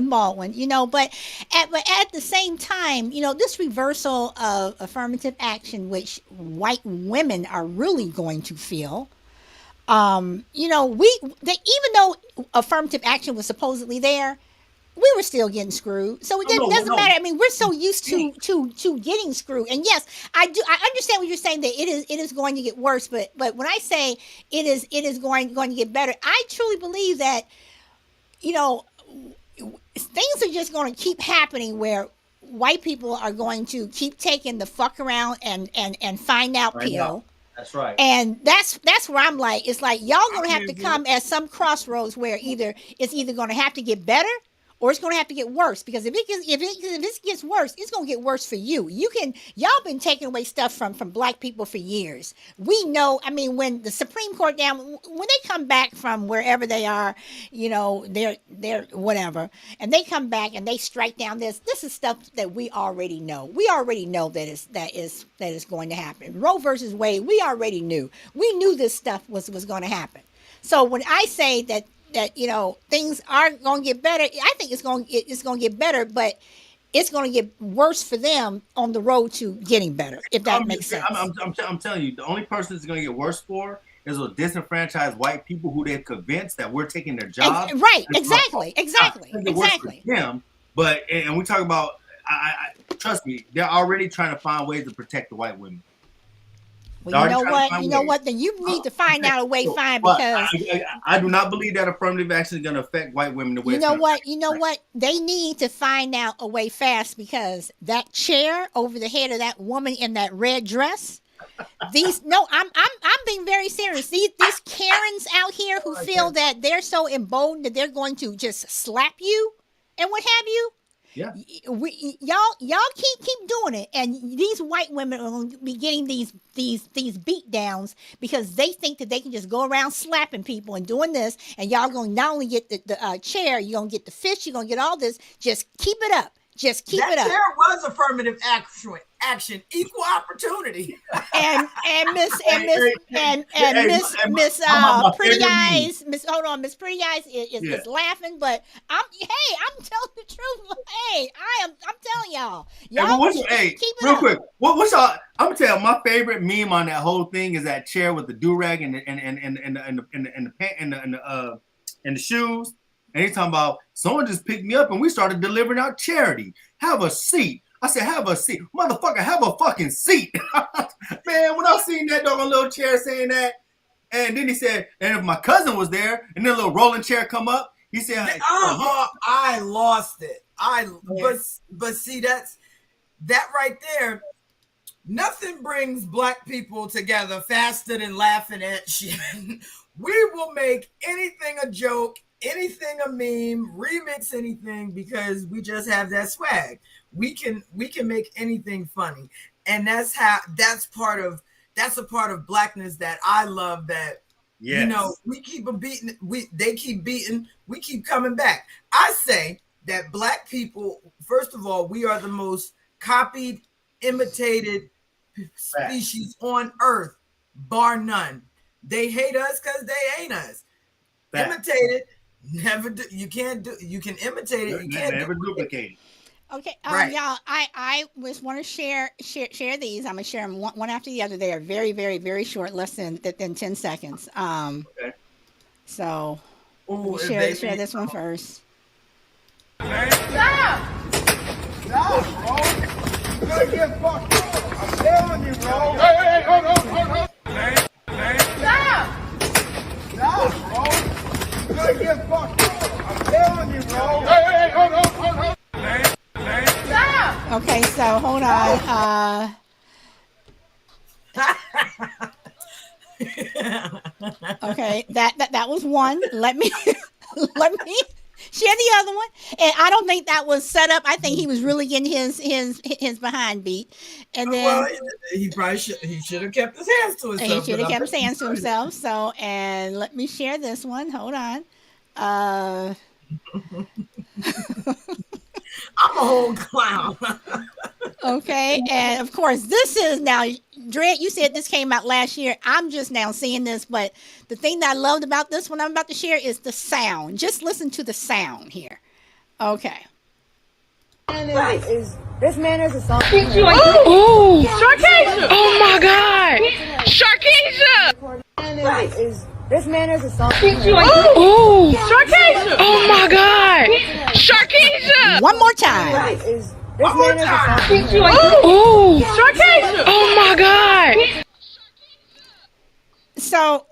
Baldwin. You know, but at the same time, you know, this reversal of affirmative action, which white women are really going to feel. You know, even though affirmative action was supposedly there, we were still getting screwed. So it doesn't matter. I mean, we're so used to getting screwed. And yes, I understand what you're saying, that it is going to get worse. But when I say it is going to get better, I truly believe that, you know, things are just going to keep happening where white people are going to keep taking the fuck around and find out pill. That's right. And that's where I'm like, it's like y'all gonna have to come at some crossroads where it's either gonna have to get better or it's gonna have to get worse. Because if it gets worse, it's gonna get worse for you. Y'all been taking away stuff from Black people for years. We know. I mean, when the Supreme Court when they come back from wherever they are, you know, they're whatever, and they come back and they strike down this is stuff that we already know. We already know that is going to happen. Roe versus Wade, we already knew. We knew this stuff was going to happen. So when I say that you know things are going to get better, I think it's going to get better, but it's going to get worse for them on the road to getting better, if that makes sense. I'm telling you, the only person it's going to get worse for is those disenfranchised white people who they've convinced that we're taking their jobs. Right, exactly. Them, but and we talk about, I trust me, they're already trying to find ways to protect the white women. Well, you know what? Then you need to find out a way, because I do not believe that affirmative action is going to affect white women the way. You know what? They need to find out a way fast, because that chair over the head of that woman in that red dress. I'm being very serious. These Karens out here who feel that they're so emboldened that they're going to just slap you and what have you. Yeah. Y'all keep doing it, and these white women are going to be getting these beat downs because they think that they can just go around slapping people and doing this, and y'all going to not only get the chair, you're going to get the fish, you're going to get all this. Just keep it up. Just keep it up. There was affirmative action, equal opportunity. And Miss Pretty Eyes, Miss Pretty Eyes is laughing, but I'm telling the truth. Hey, I'm telling y'all. Keep it real up. Quick. What's y'all? I'm gonna tell you, my favorite meme on that whole thing is that chair with the do-rag and the pant and the shoes. And he's talking about, someone just picked me up and we started delivering out charity. Have a seat. I said, have a seat. Motherfucker, have a fucking seat. Man, when I seen that dog on a little chair saying that, and then he said, and if my cousin was there, and then a little rolling chair come up, he said, I lost it. But see, that right there, nothing brings Black people together faster than laughing at shit. We will make anything a joke anything a meme, remix anything, because we just have that swag. We can make anything funny. And that's a part of Blackness that I love, that Yes. we keep them beating, they keep beating, we keep coming back. I say that Black people, first of all, we are the most copied, imitated Facts. species on earth, bar none. They hate us because they ain't us. Facts. Imitate it. Never do. You can't do. You can imitate it. You can't Never duplicate. duplicate it. Okay, Right. y'all, I just want to share these. I'm gonna share them one after the other. They are very, very, very short, less than 10 seconds. Okay. So let Oh, me if share they share be, this one first. Stop! Stop, bro. You're gonna get fucked up. I'm telling you, bro. Hey, hold on. Stop! Stop, bro. You're gonna get fucked up. I'm telling you, bro. Hey, hold on. Stop! Okay, so hold on. Okay, that was one. Let me let me share the other one. And I don't think that was set up. I think he was really getting his behind beat. And well, then he probably should have kept his hands to he himself. should have 'Cause I kept his bet he hands to could. himself. So, and let me share this one. Hold on. Uh, I'm a whole clown. okay, and of course, this is now, Dredd, you said this came out last year. I'm just now seeing this, but the thing that I loved about this one I'm about to share is the sound. Just listen to the sound here. Okay. This man is a song. Ooh, Sharkasia. Oh my God. Sharkasia. This man is a song. Ooh, Sharkasia. Oh my God. Sharkasia. One more time. This man is a song. Ooh, Sharkasia. Oh my God. So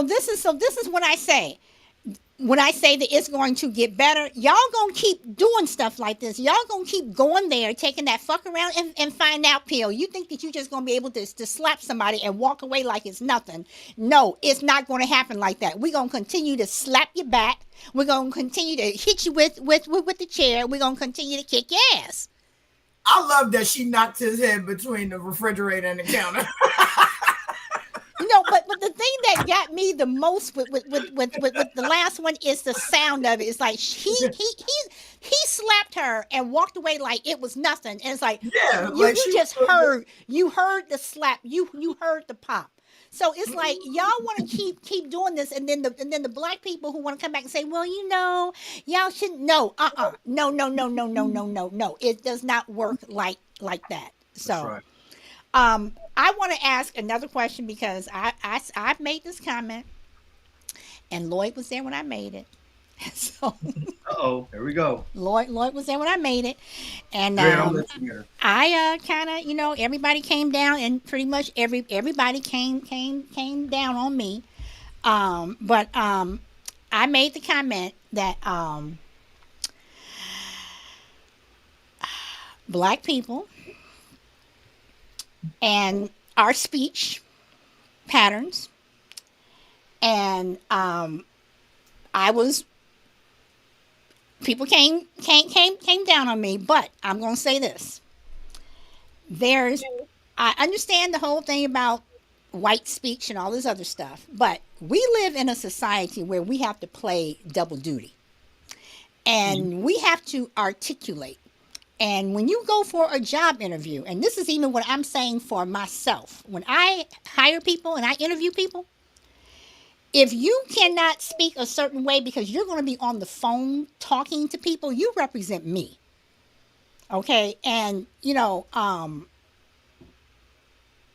this is what I say. When I say that it's going to get better, y'all gonna keep doing stuff like this. Y'all gonna keep going there, taking that fuck around and find out pill. You think that you just gonna be able to slap somebody and walk away like it's nothing. No, it's not gonna happen like that. We're gonna continue to slap you back. We're gonna continue to hit you with the chair. We're gonna continue to kick your ass. I love that she knocked his head between the refrigerator and the counter. But the thing that got me the most with the last one is the sound of it. It's like he slapped her and walked away like it was nothing. And it's like Yeah, you like you she just was. heard the slap. You heard the pop. So it's like y'all want to keep doing this, and then the Black people who want to come back and say, well, y'all shouldn't. No, no. It does not work like that. That's So. right. I want to ask another question because I made this comment, and Lloyd was there when I made it. So Uh-oh. Here we go. Lloyd was there when I made it, and Great, I'm listening here. I kind of everybody came down, and pretty much everybody came down on me. But I made the comment that Black people and our speech patterns, and I was people came down on me, but I'm gonna say this: I understand the whole thing about white speech and all this other stuff, but we live in a society where we have to play double duty, and we have to articulate. And when you go for a job interview, and this is even what I'm saying for myself, when I hire people and I interview people, if you cannot speak a certain way because you're going to be on the phone talking to people, you represent me. Okay? And,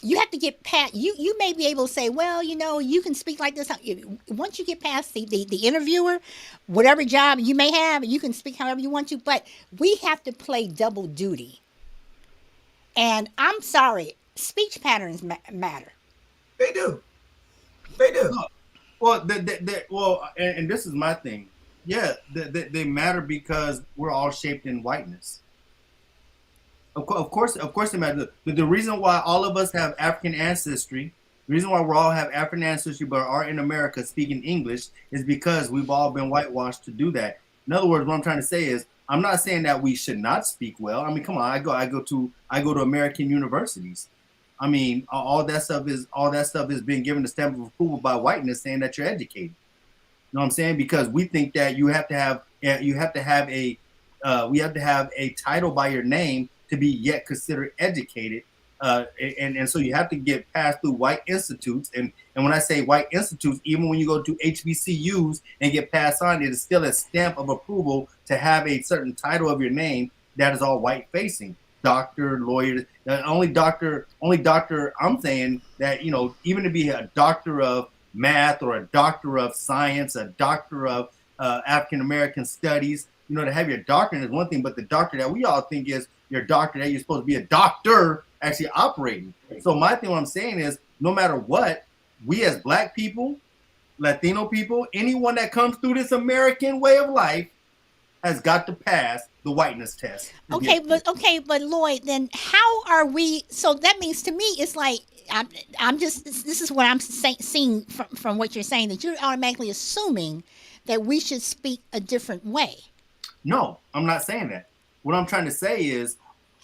you have to get past, you may be able to say, well, you can speak like this. Once you get past the interviewer, whatever job you may have, you can speak however you want to, but we have to play double duty. And I'm sorry, speech patterns matter. They do. They do. Well, and this is my thing. Yeah, they matter because we're all shaped in whiteness. Of course, they matter. The reason why all of us have African ancestry The reason why we all have African ancestry but are in America speaking English is because we've all been whitewashed to do that. In other words, what I'm trying to say is I'm not saying that we should not speak well. I mean, come on, I go to American universities. I mean, all that stuff is being given the stamp of approval by whiteness, saying that you're educated. You know what I'm saying? Because we think that you have to have we have to have a title by your name to be yet considered educated. And so you have to get passed through white institutes. And when I say white institutes, even when you go to HBCUs and get passed on, it is still a stamp of approval to have a certain title of your name that is all white facing. Doctor, lawyer, only doctor. I'm saying that, you know, even to be a doctor of math or a doctor of science, a doctor of African American studies, you know, to have your doctorate is one thing, but the doctor that we all think is your doctor, that you're supposed to be a doctor actually operating. So my thing, what I'm saying is, no matter what, we as Black people, Latino people, anyone that comes through this American way of life has got to pass the whiteness test. Okay, but Lloyd, then how are we? So that means to me, it's like I'm just. This is what I'm seeing from what you're saying, that you're automatically assuming that we should speak a different way. No, I'm not saying that. What I'm trying to say is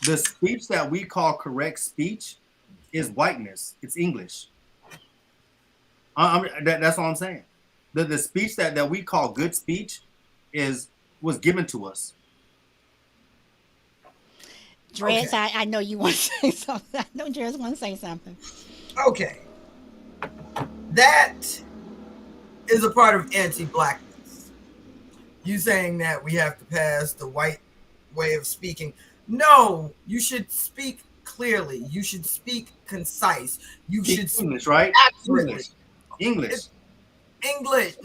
the speech that we call correct speech is whiteness. It's English. That's all I'm saying. The speech that we call good speech was given to us. Drez, Okay. I know you want to say something. I know Drez want to say something. Okay. That is a part of anti-blackness. You saying that we have to pass the white way of speaking. No, you should speak clearly. You should speak concise. You should speak English, right? accurately. English. English.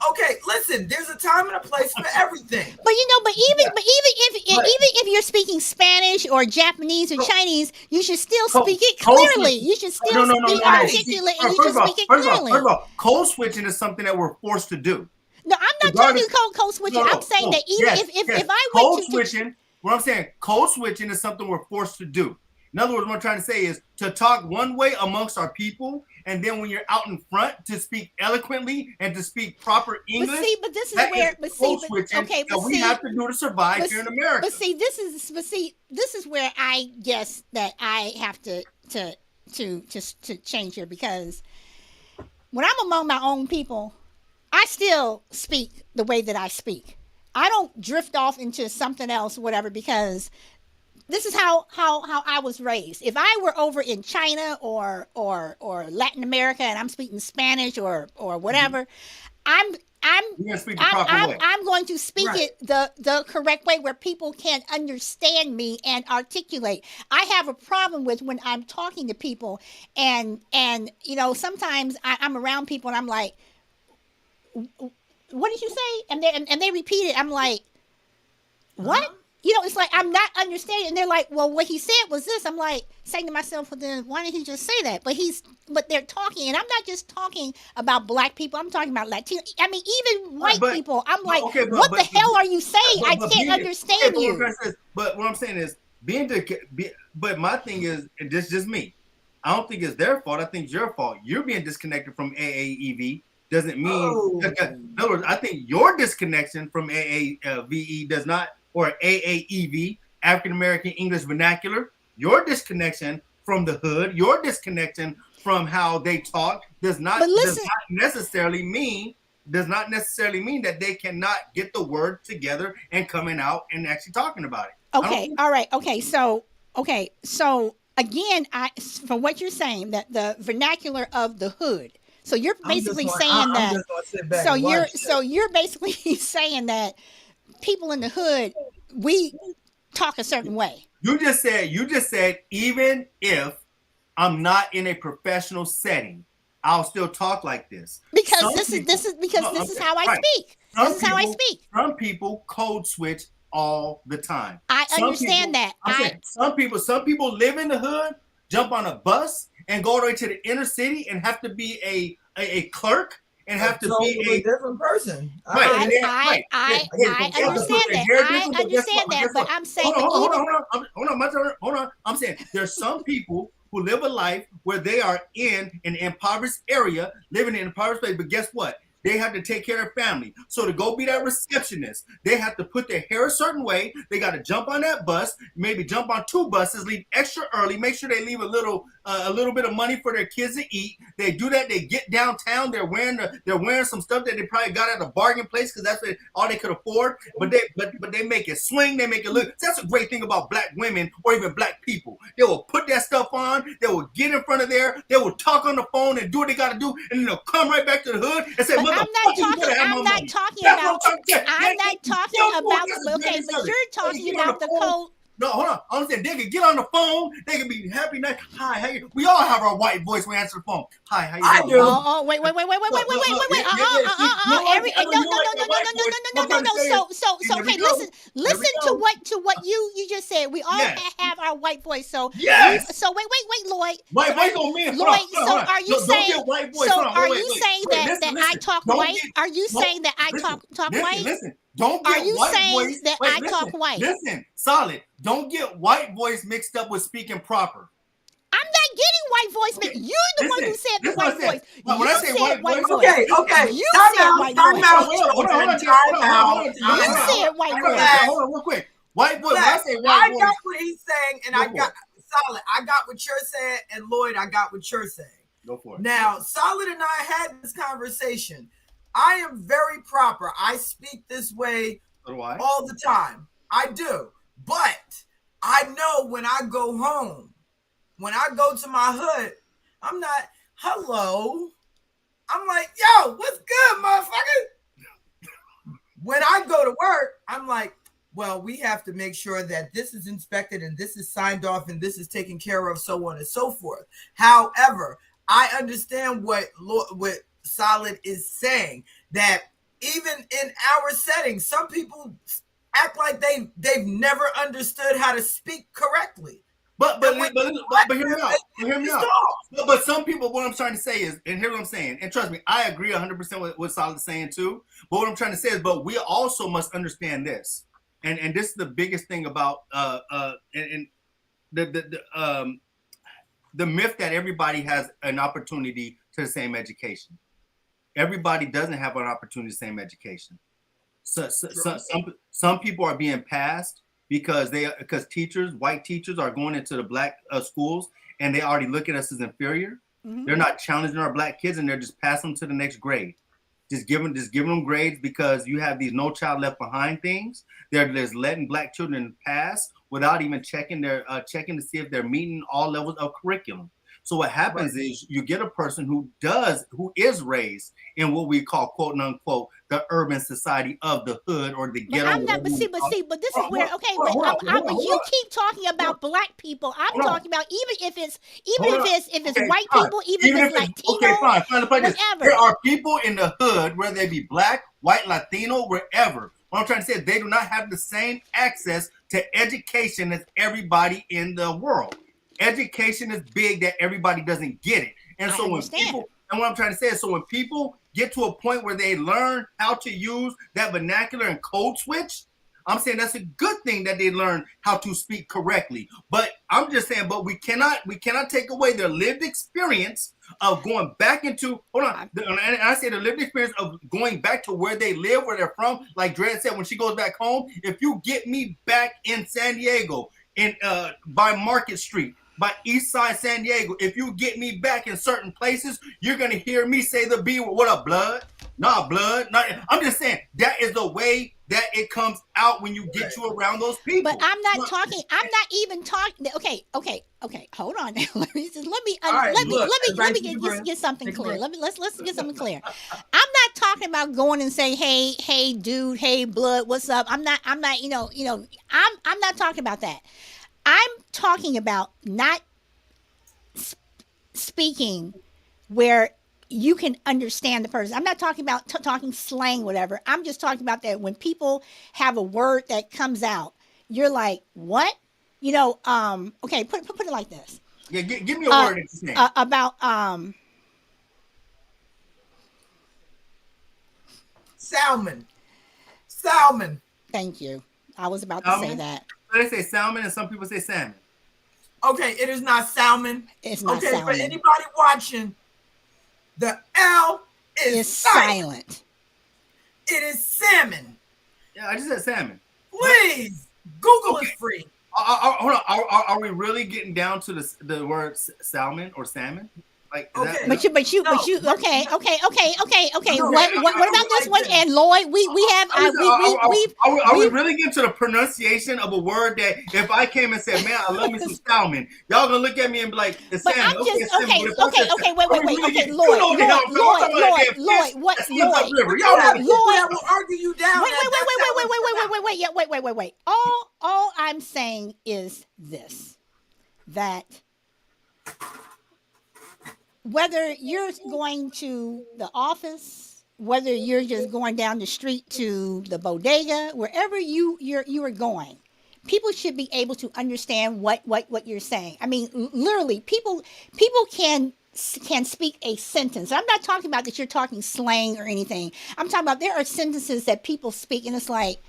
Okay, listen, there's a time and a place for everything. But you know, even if you're speaking Spanish or Japanese or Chinese, you should still speak it clearly. You should still speak articulate, and you should speak it clearly. First of all, code switching is something that we're forced to do. No, I'm not telling you code switching. I'm saying that even if I code went to switching, what I'm saying, code switching is something we're forced to do. In other words, what I'm trying to say is to talk one way amongst our people, and then when you're out in front, to speak eloquently and to speak proper English. But this is where, we have to do to survive here in America. This is where I guess that I have to change here, because when I'm among my own people, I still speak the way that I speak. I don't drift off into something else, whatever, because this is how I was raised. If I were over in China or Latin America and I'm speaking Spanish or whatever, I'm going to speak it the correct way where people can understand me and articulate. I have a problem with when I'm talking to people and you know, sometimes I'm around people and I'm like, what did you say? And they repeat it. I'm like, what? You know, it's like I'm not understanding. And they're like, well, what he said was this. I'm like saying to myself, well, then why didn't he just say that? But they're talking, and I'm not just talking about Black people. I'm talking about Latino. I mean, even white people. I'm like, what the hell are you saying? I can't understand you. But what I'm saying is, but my thing is, this just me. I don't think it's their fault. I think it's your fault. You're being disconnected from AAEV. Doesn't mean. In other words, I think your disconnection from AAVE does not. Or AAEV, African American English Vernacular, your disconnection from the hood, your disconnection from how they talk does not necessarily mean that they cannot get the word together and coming out and actually talking about it. Okay, all right, okay, so again, from what you're saying, that the vernacular of the hood. So you're basically saying that. So you're basically saying that people in the hood, we talk a certain way. You just said even if I'm not in a professional setting, I'll still talk like this. Because this is how I speak. This is how I speak. Some people code switch all the time. I understand that. Some people live in the hood, jump on a bus and go all the way to the inner city and have to be a clerk. And have to be a different person. I understand that. I understand that, but I'm saying hold on. I'm saying there's some people who live a life where they are in an impoverished area, living in an impoverished place. But guess what? They have to take care of their family. So to go be that receptionist, they have to put their hair a certain way. They got to jump on that bus, maybe jump on 2 buses, leave extra early, make sure they leave a little bit of money for their kids to eat. They do that. They get downtown. They're wearing some stuff that they probably got at a bargain place because that's all they could afford. But they make it swing. They make it look. That's a great thing about black women or even black people. They will put that stuff on. They will get in front of there. They will talk on the phone and do what they got to do, and then they'll come right back to the hood and say, I'm not talking about. Okay, but you're talking about the code. No, hold on. I'm saying they can get on the phone. They can be happy. Night. Hi, how you? We all have our white voice when we answer the phone. Hi, how you doing? I do. Oh, wait. No. Okay, listen to what you just said. We all have our white voice. So yes. So wait, Lloyd. White voice on me. Lloyd. So are you saying? So are you saying that I talk white? Are you saying that I talk white? Listen. Don't get white voice. I talk white? Listen, solid. Don't get white voice mixed up with speaking proper. I'm not getting white voice. Okay. You're the one who said the white voice. When I say white voice, okay. You said white voice. Hold on. You said white voice. Hold on, real quick. White voice. When I say white voice, I got what he's saying, and I got Solid. I got what you're saying, and Lloyd, I got what you're saying. Go for it. Now, Solid and I had this conversation. I am very proper. I speak this way all the time. I do. But I know when I go home, when I go to my hood, I'm not, hello. I'm like, yo, what's good, motherfucker? When I go to work, I'm like, well, we have to make sure that this is inspected and this is signed off and this is taken care of, so on and so forth. However, I understand what Solid is saying, that even in our setting, some people act like they've never understood how to speak correctly. But hear me out. But some people, what I'm trying to say is, and here's what I'm saying, and trust me, I agree 100% with what Solid is saying too. But what I'm trying to say is, but we also must understand this, and this is the biggest thing about and the myth that everybody has an opportunity to the same education. Everybody doesn't have an opportunity to the same education. So some people are being passed because teachers, white teachers, are going into the black schools and they already look at us as inferior. Mm-hmm. They're not challenging our black kids, and they're just passing them to the next grade. Just giving them grades because you have these No Child Left Behind things. They're just letting black children pass without even checking to see if they're meeting all levels of curriculum. So what happens is you get a person who is raised in what we call, quote unquote, the urban society of the hood or the ghetto. But this is where you keep talking about black people. I'm talking about even if it's white people, even if it's Latino. Okay, fine. Whatever. There are people in the hood, whether they be black, white, Latino, wherever. What I'm trying to say is they do not have the same access to education as everybody in the world. Education is big that everybody doesn't get it. And so what I'm trying to say is, so when people get to a point where they learn how to use that vernacular and code switch, I'm saying that's a good thing that they learn how to speak correctly. But I'm just saying, but we cannot take away their lived experience of going back into, and I say the lived experience of going back to where they live, where they're from. Like Dred said, when she goes back home, if you get me back in San Diego, by Market Street, by East Side San Diego, if you get me back in certain places, you're gonna hear me say the B word. What up, blood? Nah, blood. I'm just saying that is the way that it comes out when you get you around those people. But I'm not even talking. Okay. Hold on. let me get something clear. Let's get something clear. I'm not talking about going and saying, hey, dude, hey, blood, what's up? I'm not. I'm not talking about that. I'm talking about not speaking where you can understand the person. I'm not talking about talking slang, whatever. I'm just talking about that when people have a word that comes out, you're like, what? Okay, put it like this. Yeah, give me a word that you say. About salmon. Thank you. I was about to say that. They say salmon and some people say salmon. Okay, it is not salmon. It's not okay, salmon. for anybody watching, the L is It's silent. silent. It is salmon. Yeah, I just said salmon. Please, Google Okay. is free. Hold on. Are we really getting down to the word salmon or salmon? Like, is Okay. that, But you, No, okay. No, What I about this like one? this. And Lloyd, we have, are we really getting to the pronunciation of a word that if I came and said, man, I love me some salmon, y'all gonna look at me and be like, it's But salmon. I'm Okay, just it's salmon. okay, But if I okay, said, okay. are we Wait. really Okay, getting, you know what the hell I'm talking about? I'm talking about that damn fish Lloyd, that swims upriver. Y'all You have know the people Lloyd. that will argue you down. Wait. All I'm saying is this: that whether you're going to the office, whether you're just going down the street to the bodega, wherever you are going, people should be able to understand what you're saying. I mean, literally, people can speak a sentence. I'm not talking about that you're talking slang or anything. I'm talking about there are sentences that people speak, and it's like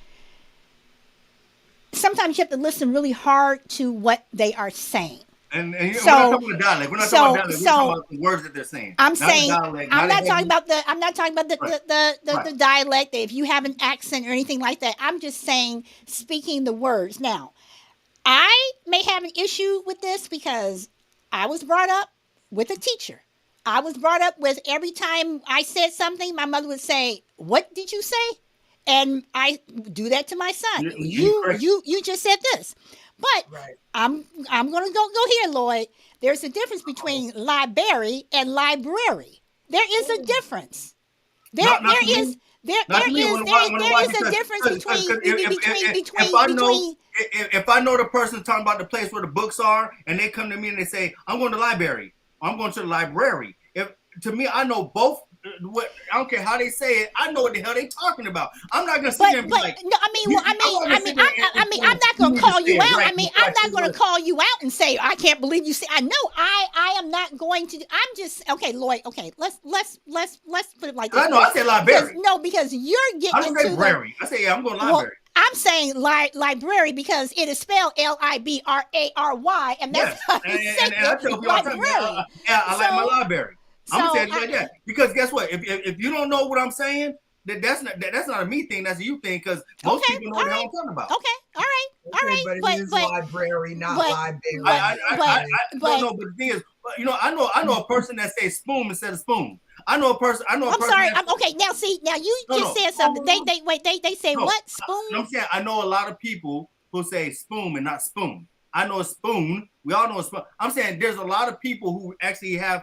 sometimes you have to listen really hard to what they are saying. And we're not So, talking about dialect. We're not talking about dialect. We're talking about the words that they're saying. I'm Not saying the dialect. I'm not a talking heavy- about the Right. the dialect. If you have an accent or anything like that, I'm just saying speaking the words. Now, I may have an issue with this because I was brought up with a teacher. I was brought up with every time I said something, my mother would say, "What did you say?" And I do that to my son. correct. You just said this, but Right. I'm gonna go here, Lloyd. There's a difference between library and library. There is a difference. Not to me. Not to me. There is a difference between If I know the person talking about the place where the books are, and they come to me and they say, "I'm going to the library," or "I'm going to the library," if to me, I know both. What I don't care how they say it, I know what the hell they talking about. I'm not gonna sit there and be like, no, I'm not gonna call you out. I'm not gonna call you out and say I can't believe you say. I know I am not going to. I'm just okay, Lloyd. Okay, let's put it like this. I know I said library. Because you're getting I don't say library. I say yeah, I'm going to library. I'm saying library because it is spelled Library, and that's how you say I tell people all the time, I like my library. I'm gonna say it like that because guess what? If you don't know what I'm saying, that's not a me thing. That's a you thing because most people know what the hell I'm talking about. Okay, all right. But it is library, not library. No, but the thing is, I know a person that says spoon instead of spoon. I know a person. I'm sorry. Okay. Now you just said something. They say what? Spoon? I'm saying I know a lot of people who say spoon and not spoon. I know a spoon. We all know a spoon. I'm saying there's a lot of people who actually have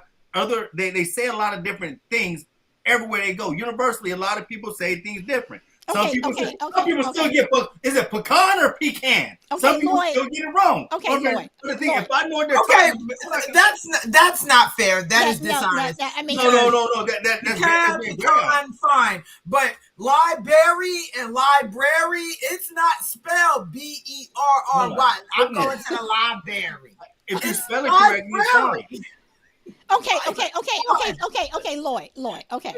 they say a lot of different things everywhere they go. Universally, a lot of people say things different. Some people still get, is it pecan or pecan? Some people still get it wrong. Okay, Lloyd. If I know what they're talking about, that's not fair. That is dishonest. No. That's fine. But library and library, it's not spelled BERRY. I'm going to the library. If you spell it correctly, it's fine. Okay, Lloyd. Okay.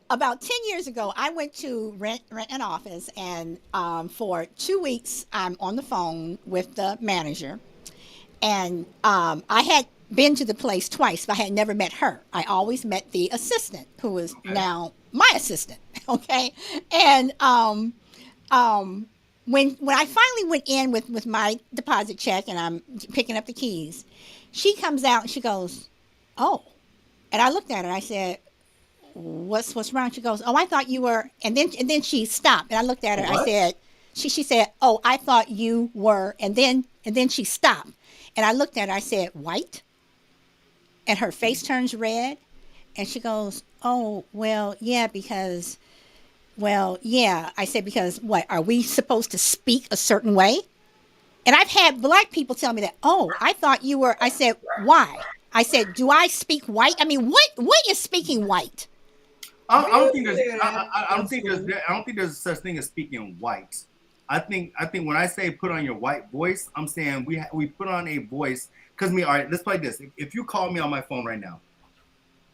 About 10 years ago, I went to rent an office, and for 2 weeks, I'm on the phone with the manager. And I had been to the place twice, but I had never met her. I always met the assistant, who is now my assistant. Okay, and when I finally went in with my deposit check and I'm picking up the keys, she comes out and she goes, "Oh," and I looked at her and I said, What's wrong? She goes, "Oh, I thought you were," and then she stopped and I looked at her. What? I said, she said, "Oh, I thought you were," and then she stopped and I looked at her. I said, "White?" And her face turns red and she goes, "Oh, well, yeah, because, well, yeah." I said, "Because what, are we supposed to speak a certain way?" And I've had black people tell me that, "Oh, I thought you were." I said, "Why?" I said, "Do I speak white?" I mean, what is speaking white? I don't think there's such thing as speaking white. I think when I say put on your white voice, I'm saying we put on a voice because all right, let's play this. If you call me on my phone right now,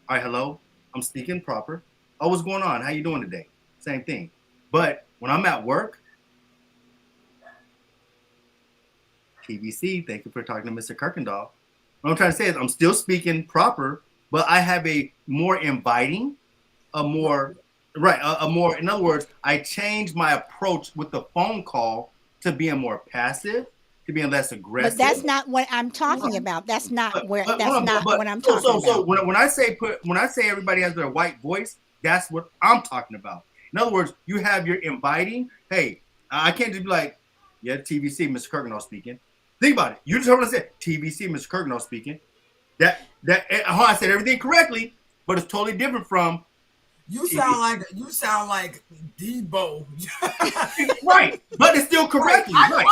all right, hello, I'm speaking proper. Oh, what's going on? How you doing today? Same thing. But when I'm at work, TVC, thank you for talking to Mr. Kirkendall. What I'm trying to say is I'm still speaking proper, but I have a more inviting, a more, right, a more, in other words, I changed my approach with the phone call to being more passive, to being less aggressive. But that's not what I'm talking about. That's not where. But, That's hold on, not but what I'm talking so about. when I say everybody has their white voice, that's what I'm talking about. In other words, you have your inviting. Hey, I can't just be like, yeah, TVC, Mr. Kirkendall speaking. Think about it. You just heard what I said. TVC, Mr. Kirkendall speaking. That I said everything correctly, but it's totally different from. You sound like Debo. Right, but it's still correctly. Right.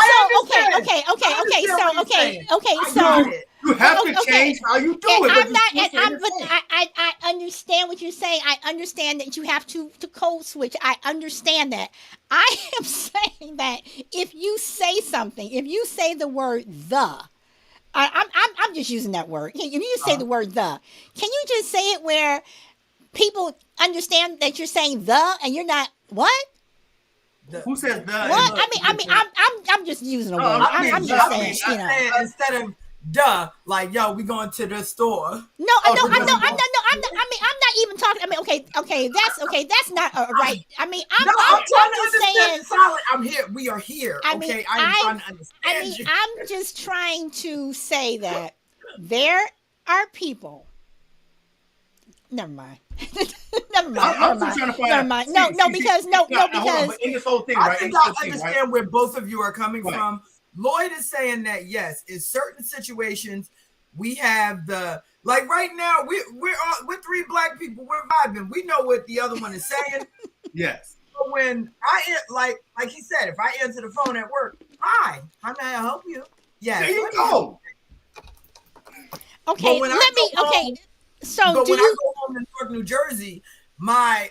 So you have to change how you do it. I understand what you're saying. I understand that you have to code switch. I understand that. I am saying that if you say something, if you say the word the, I'm just using that word. If you say the word the, can you just say it where people understand that you're saying the and you're not what? Who says the? What? I'm just using a word. I'm just saying, you know. Instead of duh, like yo, we going to the store. No, I'm not even talking. I mean, okay, that's not right. I mean, I'm trying to just understand. saying. I'm here. We are here. I Okay, mean, I'm trying to understand you. I'm just trying to say that there are people. Never mind. Never mind. No, because in this whole thing, I right? think I understand where both of you are coming from. Lloyd is saying that yes, in certain situations we have the like right now we're three black people, we're vibing. We know what the other one is saying. Yes. But when I like he said, if I answer the phone at work, hi, how may I help you? Yeah, there you go. Okay, So when I go home in Newark, New Jersey, my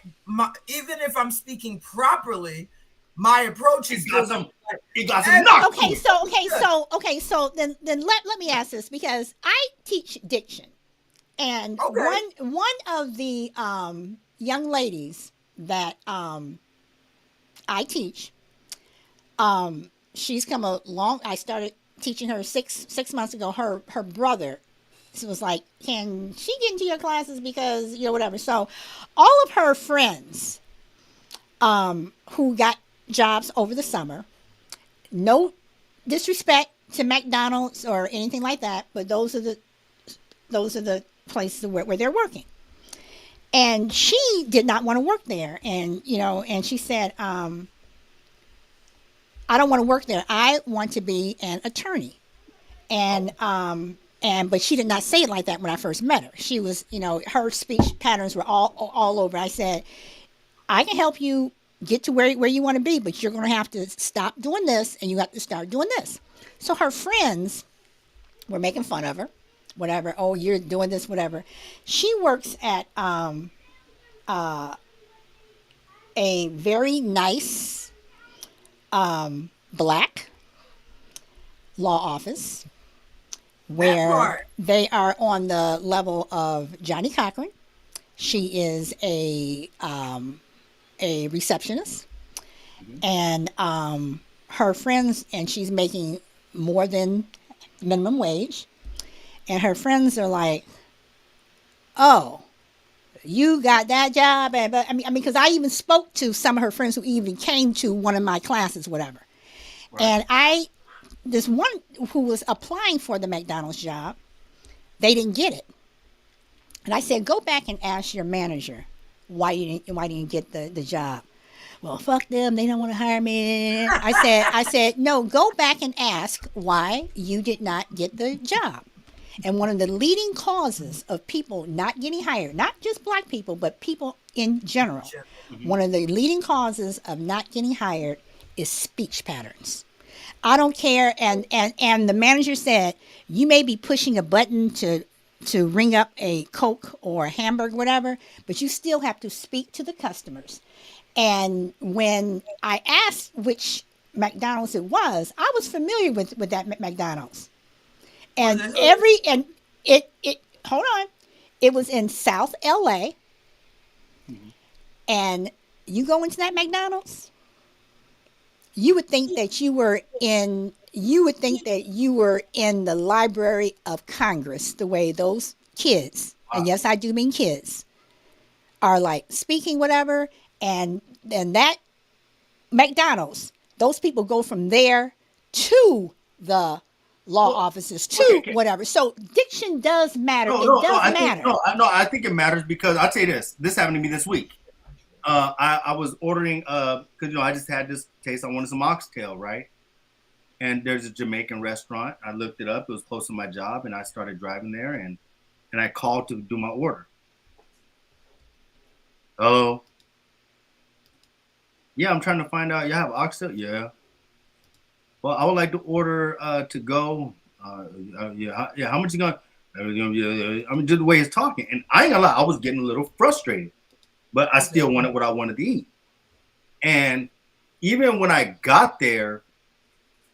even if I'm speaking properly, my approach is got some knock. So then let me ask this, because I teach diction, and one of the young ladies that I teach, she's come a long. I started teaching her six months ago. Her brother. So it was like, can she get into your classes because, you know, whatever. So all of her friends who got jobs over the summer, no disrespect to McDonald's or anything like that, but those are the places where they're working. And she did not want to work there. And, you know, and she said, I don't want to work there. I want to be an attorney. But she did not say it like that when I first met her. She was, you know, her speech patterns were all over. I said, I can help you get to where you want to be, but you're going to have to stop doing this and you have to start doing this. So her friends were making fun of her, whatever. Oh, you're doing this, whatever. She works at a very nice black law office, where they are on the level of Johnny Cochran. She is a receptionist, and her friends, and she's making more than minimum wage, and her friends are like, "Oh, you got that job?" And but I mean, because I even spoke to some of her friends who even came to one of my classes, whatever, and this one who was applying for the McDonald's job, they didn't get it. And I said, go back and ask your manager why you didn't get the job. Well, fuck them. They don't want to hire me. I said, no, go back and ask why you did not get the job. And one of the leading causes of people not getting hired, not just black people, but people in general, one of the leading causes of not getting hired is speech patterns. I don't care. And the manager said, you may be pushing a button to ring up a Coke or a hamburger, whatever, but you still have to speak to the customers. And when I asked which McDonald's it was, I was familiar with that McDonald's. And hold on, it was in South LA. And you go into that McDonald's, you would think that you would think that you were in the Library of Congress, the way those kids, and yes, I do mean kids, are like speaking whatever, and that McDonald's, those people go from there to the law offices to Okay. whatever. So diction does matter. No, It no, no. does I think matter. no, I think it matters because I'll tell you this. This happened to me this week. I was ordering because I just had this taste. I wanted some oxtail, right? And there's a Jamaican restaurant. I looked it up. It was close to my job, and I started driving there, and I called to do my order. Oh, yeah, I'm trying to find out. You have oxtail? Yeah. Well, I would like to order to go. Yeah. How much you gonna? I mean, just the way he's talking, and I ain't gonna lie, I was getting a little frustrated, but I still wanted what I wanted to eat. And even when I got there,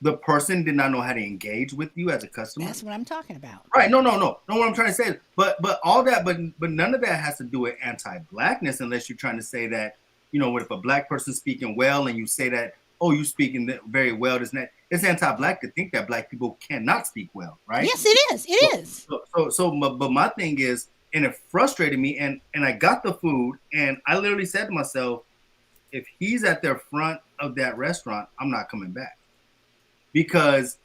the person did not know how to engage with you as a customer. That's what I'm talking about. Right? No. What I'm trying to say is, but all that, but none of that has to do with anti-blackness, unless you're trying to say that, what if a black person's speaking well and you say that, oh, you speaking very well, isn't that? It's anti-black to think that black people cannot speak well, right? Yes, it is. It is. But my thing is, and it frustrated me, and I got the food, and I literally said to myself, if he's at the front of that restaurant, I'm not coming back, because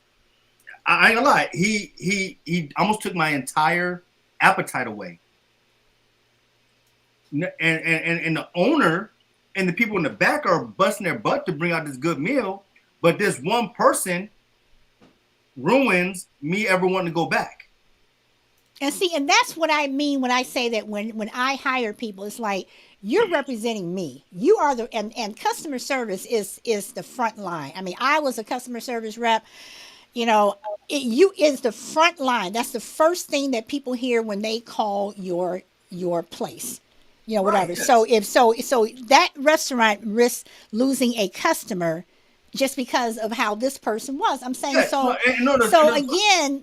I ain't gonna lie, he almost took my entire appetite away, and the owner and the people in the back are busting their butt to bring out this good meal, but this one person ruins me ever wanting to go back. And see, and that's what I mean when I say that when I hire people, it's like you're representing me. You are and customer service is the front line. I mean, I was a customer service rep. You is the front line. That's the first thing that people hear when they call your place. Whatever. Right. So so that restaurant risks losing a customer just because of how this person was. I'm saying again.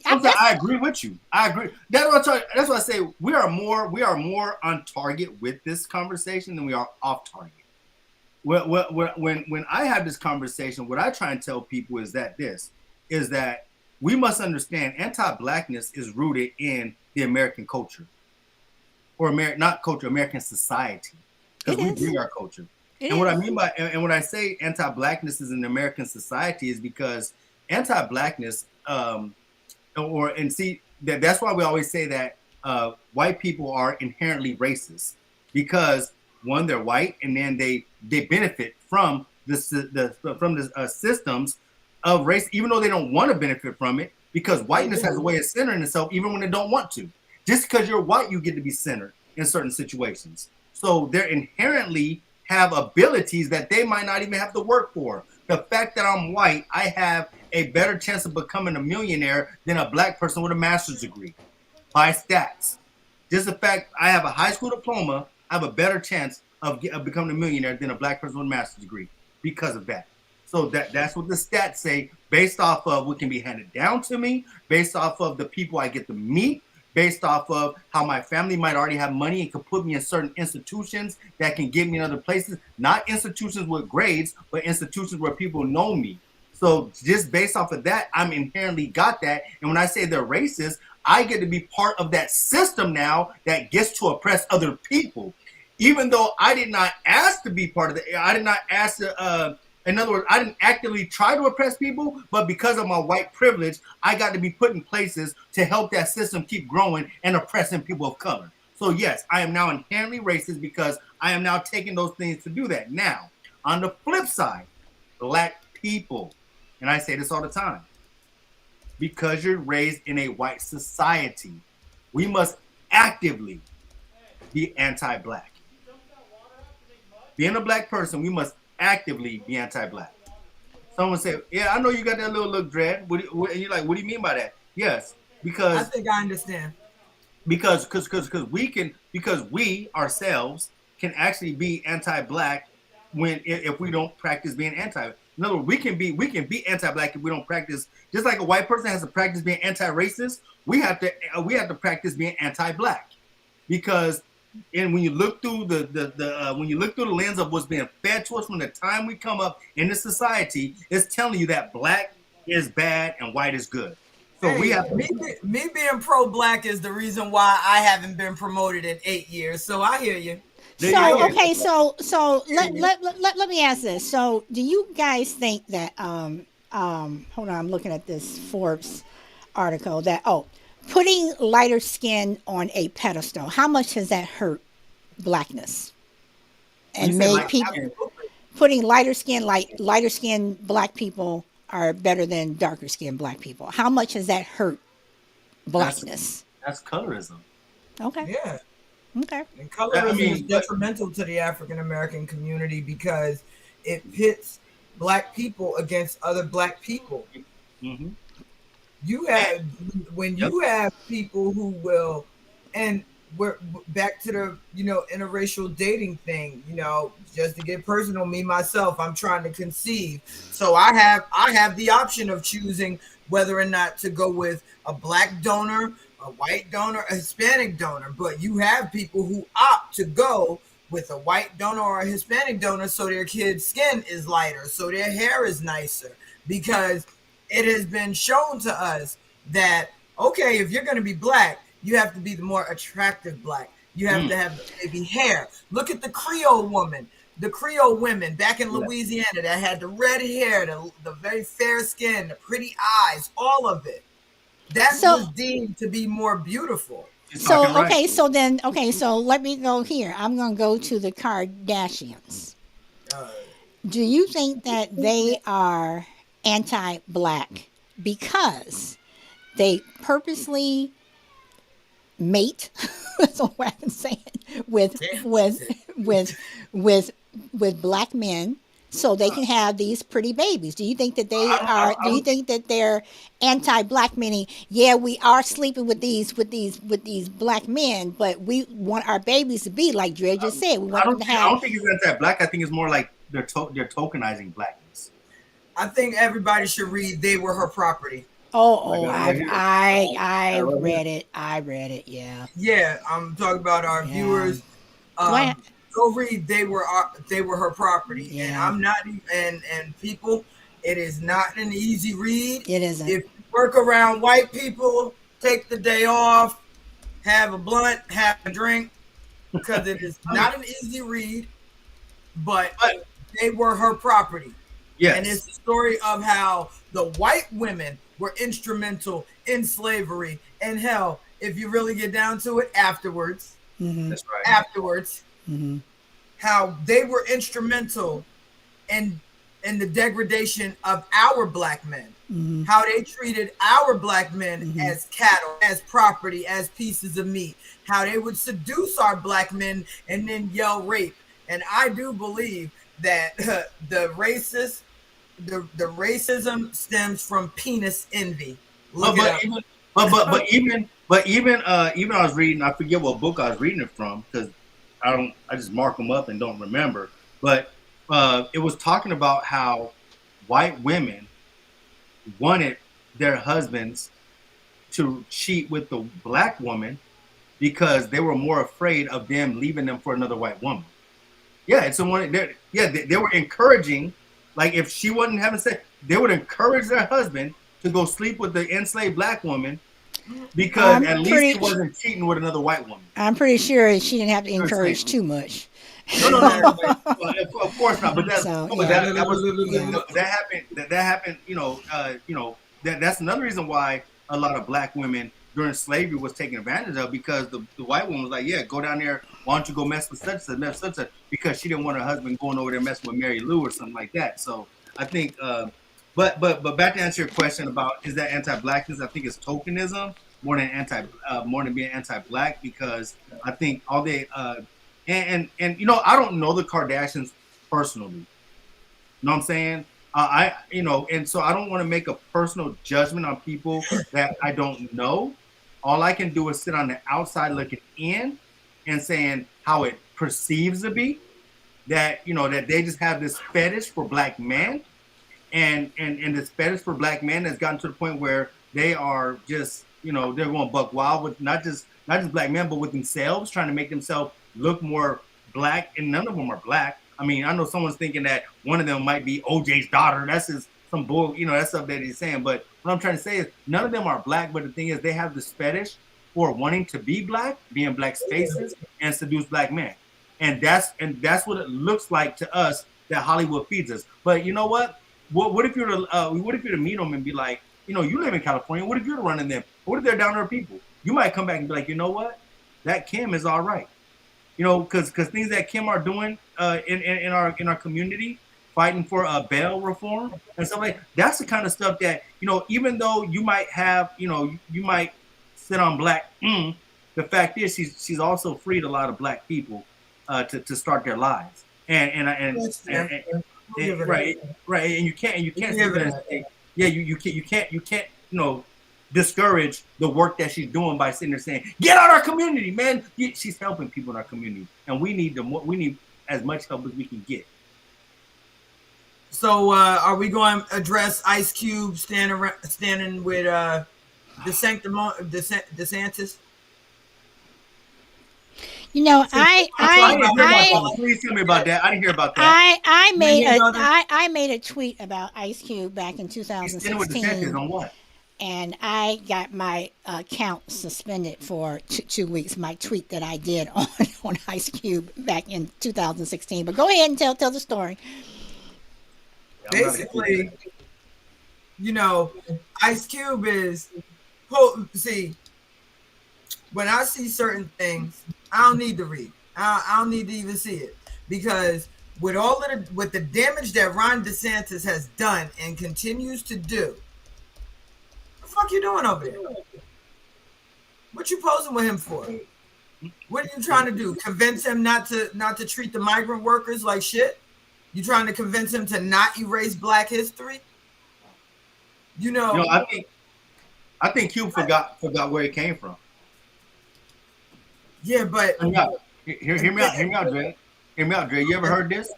I agree with you. I agree. That's what I say. We are more on target with this conversation than we are off target. When I have this conversation, what I try and tell people is that we must understand anti-blackness is rooted in the American culture, or not culture, American society, because we bring our culture. What I mean by, and when I say anti-blackness is an American society, is because anti-blackness, that's why we always say that white people are inherently racist, because one, they're white, and then they benefit from the systems of race, even though they don't want to benefit from it, because whiteness has a way of centering itself even when they don't want to. Just because you're white, you get to be centered in certain situations. So they're inherently have abilities that they might not even have to work for. The fact that I'm white, I have a better chance of becoming a millionaire than a black person with a master's degree by stats. Just the fact I have a high school diploma, I have a better chance of becoming a millionaire than a black person with a master's degree because of that. So that's what the stats say, based off of what can be handed down to me, based off of the people I get to meet, based off of how my family might already have money and could put me in certain institutions that can get me in other places. Not institutions with grades, but institutions where people know me. So just based off of that, I'm inherently got that. And when I say they're racist, I get to be part of that system now that gets to oppress other people. Even though I did not ask to be part of it. I did not ask to, in other words, I didn't actively try to oppress people, but because of my white privilege, I got to be put in places to help that system keep growing and oppressing people of color. So yes, I am now inherently racist because I am now taking those things to do that. Now, on the flip side, black people, and I say this all the time, because you're raised in a white society, we must actively be anti-black. Being a black person, we must actively be anti-black. Someone said, "Yeah, I know you got that little look, Dread." And you're like, "What do you mean by that?" Yes, because I think I understand. Because we ourselves can actually be anti-black if we don't practice being anti. In other words, we can be anti-black if we don't practice. Just like a white person has to practice being anti-racist, we have to practice being anti-black, because and when you look through when you look through the lens of what's being fed to us from the time we come up in this society, it's telling you that black is bad and white is good. So we Hey, have me being pro-black is the reason why I haven't been promoted in 8 years. So I hear you. there you I So go. hear you. okay, so let me ask this. So do you guys think that hold on, I'm looking at this Forbes article that putting lighter skin on a pedestal, how much has that hurt blackness When you and say made like people skin, putting lighter skin black people are better than darker skinned black people. How much has that hurt that's blackness? that's colorism. Okay. Yeah. Okay. And I colorism is mean, but detrimental to the African American community because it pits black people against other black people. mhm. You And, have when yep. you have people who will, and we're back to the interracial dating thing. Just to get personal, me myself, I'm trying to conceive, so I have the option of choosing whether or not to go with a black donor, a white donor, a Hispanic donor. But you have people who opt to go with a white donor or a Hispanic donor so their kid's skin is lighter, so their hair is nicer, because it has been shown to us that, okay, if you're going to be black, you have to be the more attractive black. You have Mm, to have the baby hair. Look at the Creole woman, the Creole women back in yeah. Louisiana that had the red hair, the very fair skin, the pretty eyes, all of it. That was So deemed to be more beautiful. She's talking so right. so let me go here. I'm gonna go to the Kardashians. Uh, Do you think that they are anti-black because they purposely mate? That's all I can say. With with with with with black men, so they can have these pretty babies. Do you think that they are? I Do you don't, think that they're anti-black? Meaning, yeah, we are sleeping with these black men, but we want our babies to be like Dre just said. We want them to I have. don't think it's anti-black. I think it's more like they're tokenizing blackness. I think everybody should read "They Were Her Property." Oh, I got it right here. I I got it right here. read it. I read it. Yeah, Yeah, I'm talking about our yeah. viewers. Do I? Go read they were her property, and Yeah, I'm not and people, it is not an easy read. it isn't. If you work around white people, take the day off, have a blunt, have a drink, because it is I mean, not an easy read. But but they were her property, and yes, it's the story of how the white women were instrumental in slavery, and hell, if you really get down to it, Mm-hmm. that's right. afterwards, Mm-hmm. how they were instrumental in the degradation of our black men, Mm-hmm. how they treated our black men Mm-hmm. as cattle, as property, as pieces of meat, how they would seduce our black men and then yell rape. And I do believe that the racism stems from penis envy. But Look it but up. even but even I was reading. I forget what book I was reading it from because I just mark them up and don't remember. But it was talking about how white women wanted their husbands to cheat with the black woman because they were more afraid of them leaving them for another white woman. Yeah, it's someone. Yeah, they were encouraging. Like if she wasn't having sex, they would encourage their husband to go sleep with the enslaved black woman because I'm at least he pretty. wasn't cheating with another white woman. I'm pretty sure she didn't have to You understand? encourage too much. No, no, no, no. Well, of course not. But So but yeah, that was yeah. that happened. That happened. That's another reason why a lot of black women during slavery was taken advantage of because the white woman was like, yeah, go down there. Why don't you go mess with such and such because she didn't want her husband going over there messing with Mary Lou or something like that. So I think, but back to answer your question about is that anti-blackness? I think it's tokenism more than being anti-black because I think all they I don't know the Kardashians personally. You know what I'm saying? And so I don't want to make a personal judgment on people that I don't know. All I can do is sit on the outside looking in and saying how it perceives to be that that they just have this fetish for black men and this fetish for black men has gotten to the point where they are just they're going buck wild with not just not just black men, but with themselves, trying to make themselves look more black, and none of them are black. I mean, I know someone's thinking that one of them might be OJ's daughter. That's just some bull, that's stuff that he's saying. But what I'm trying to say is none of them are black, but the thing is they have this fetish for wanting to be black, be in black spaces, and seduce black men. And that's what it looks like to us that Hollywood feeds us. But you know what? What if you're to meet them and be like, you live in California. What if you're to run in them? What if they're down there people? You might come back and be like, you know what? That Kim is all right. Because things that Kim are doing in our community, fighting for bail reform and stuff like that, that's the kind of stuff that even though you might have you might sit on black, the fact is she's also freed a lot of black people to start their lives and right, and you can't sit there and say, yeah, you can't discourage the work that she's doing by sitting there saying, get out our community, man. She's helping people in our community, and we need as much help as we can get. So are we going to address Ice Cube standing with DeSantis? Please tell me about that. I didn't hear about that. I made a tweet about Ice Cube back in 2016. On what? And I got my account suspended for 2 weeks. My tweet that I did on Ice Cube back in 2016. But go ahead and tell the story. Basically, Ice Cube is. See, when I see certain things, I don't need to read. I don't need to even see it, because with the damage that Ron DeSantis has done and continues to do. What the fuck you doing over there? What you posing with him for? What are you trying to do? Convince him not to treat the migrant workers like shit? You trying to convince him to not erase Black history? I think Cube forgot where it came from. Yeah, but hear me out, Dre. Hear me out, Dre. You ever heard this?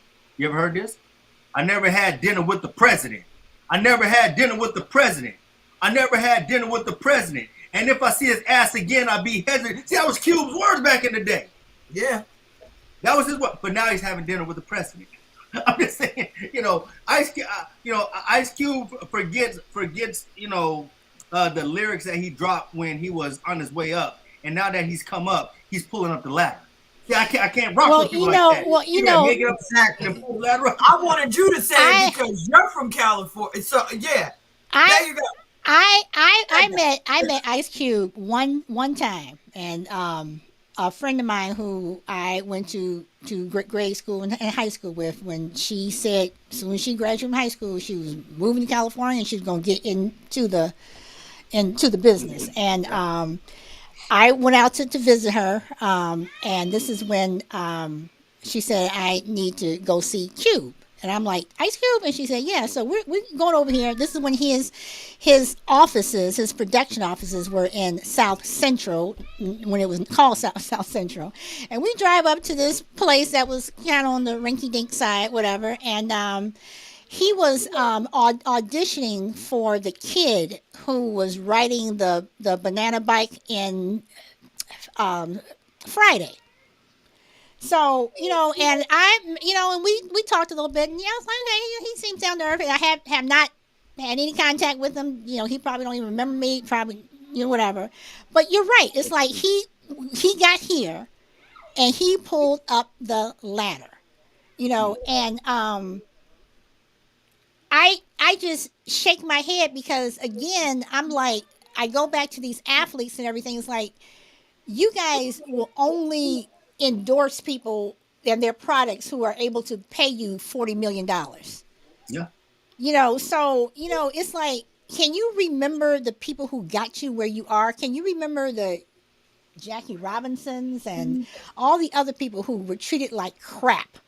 I never had dinner with the president. And if I see his ass again, I'll be hesitant. See, that was Cube's words back in the day. Yeah. That was his word. But now he's having dinner with the president. I'm just saying, Ice Cube forgets, the lyrics that he dropped when he was on his way up. And now that he's come up, he's pulling up the ladder. See, I can't rock with people like that. Well, make it up exactly. And pull the ladder up. I wanted you to say it because you're from California. So yeah. There you go. I met Ice Cube one time, and a friend of mine who I went to grade school and high school with, when she said, so when she graduated from high school, she was moving to California and she was going to get into the business. And I went out to visit her, and this is when she said, I need to go see Cube. And I'm like, Ice Cube? And she said, yeah. So we're going over here. This is when his offices, his production offices, were in South Central, when it was called South Central. And we drive up to this place that was kind of on the rinky-dink side, whatever. And he was auditioning for the kid who was riding the banana bike in Friday. So, and and we talked a little bit, and I was like, okay, he seems down to earth. I have not had any contact with him. He probably don't even remember me, probably, whatever. But you're right. It's like he got here and he pulled up the ladder, and I just shake my head, because again, I'm like, I go back to these athletes and everything. It's like, you guys will only endorse people and their products who are able to pay you $40 million. Yeah. So, it's like, can you remember the people who got you where you are? Can you remember the Jackie Robinsons and all the other people who were treated like crap,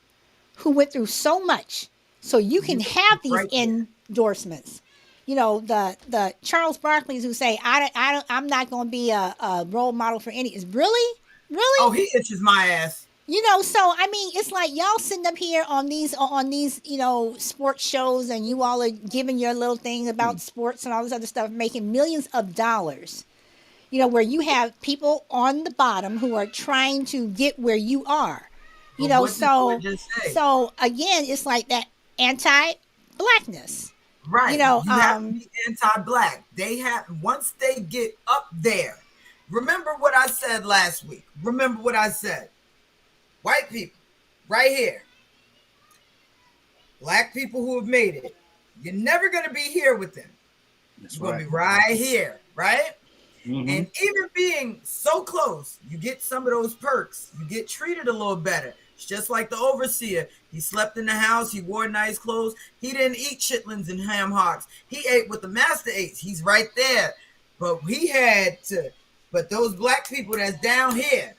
who went through so much so you can have these endorsements? The Charles Barkley's who say, I'm not going to be a role model for any. Is really? Oh, he itches my ass. So I mean, it's like y'all sitting up here on these sports shows, and you all are giving your little thing about sports and all this other stuff, making millions of dollars, where you have people on the bottom who are trying to get where you are. But what did Boy So just say? again, it's like that anti-blackness. Right. You have to be anti-black. They have, once they get up there. Remember what I said last week. Remember what I said. White people, right here. Black people who have made it. You're never going to be here with them. That's You're right. going to be right here, right? Mhm. And even being so close, you get some of those perks. You get treated a little better. It's just like the overseer. He slept in the house. He wore nice clothes. He didn't eat chitlins and ham hocks. He ate what the master ate. He's right there. But he had to, but those black people that's down here,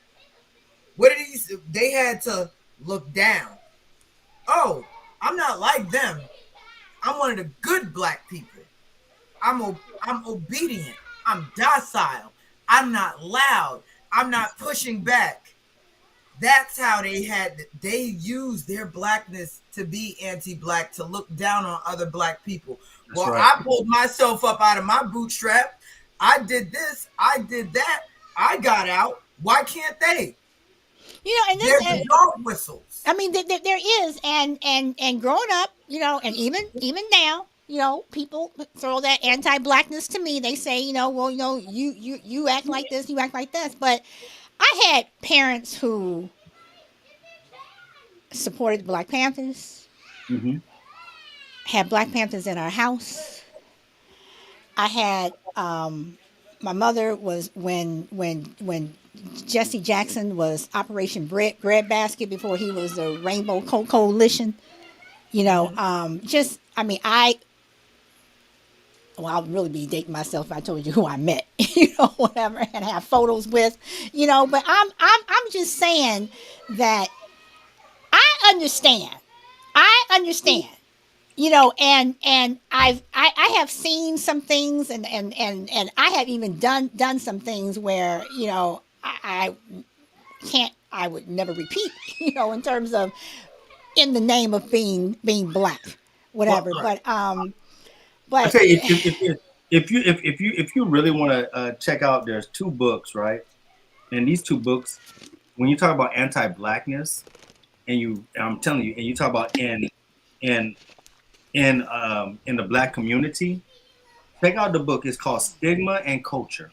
what did he say? They had to look down. Oh, I'm not like them. I'm one of the good black people. I'm obedient. I'm docile. I'm not loud. I'm not pushing back. That's how they used their blackness to be anti-black, to look down on other black people. That's well, right. I pulled myself up out of my bootstrap. I did this. I did that. I got out. Why can't they? And There's the dog whistles. I mean, there is, and growing up, and even now, people throw that anti-blackness to me. They say, well, you act like this, you act like this. But I had parents who supported the Black Panthers, Mm-hmm. had Black Panthers in our house. I had my mother was when Jesse Jackson was Operation Breadbasket before he was the Rainbow Coalition. I'll really be dating myself if I told you who I met, whatever, and have photos with, But I'm just saying that I understand. And I have seen some things, and I have even done some things where I can't, I would never repeat, in terms of in the name of being black, whatever. Well, I But tell you, if you really want to check out, there's two books, right? And these two books, when you talk about anti-blackness, I'm telling you, and you talk about in the black community, check out the book. It's called Stigma and Culture: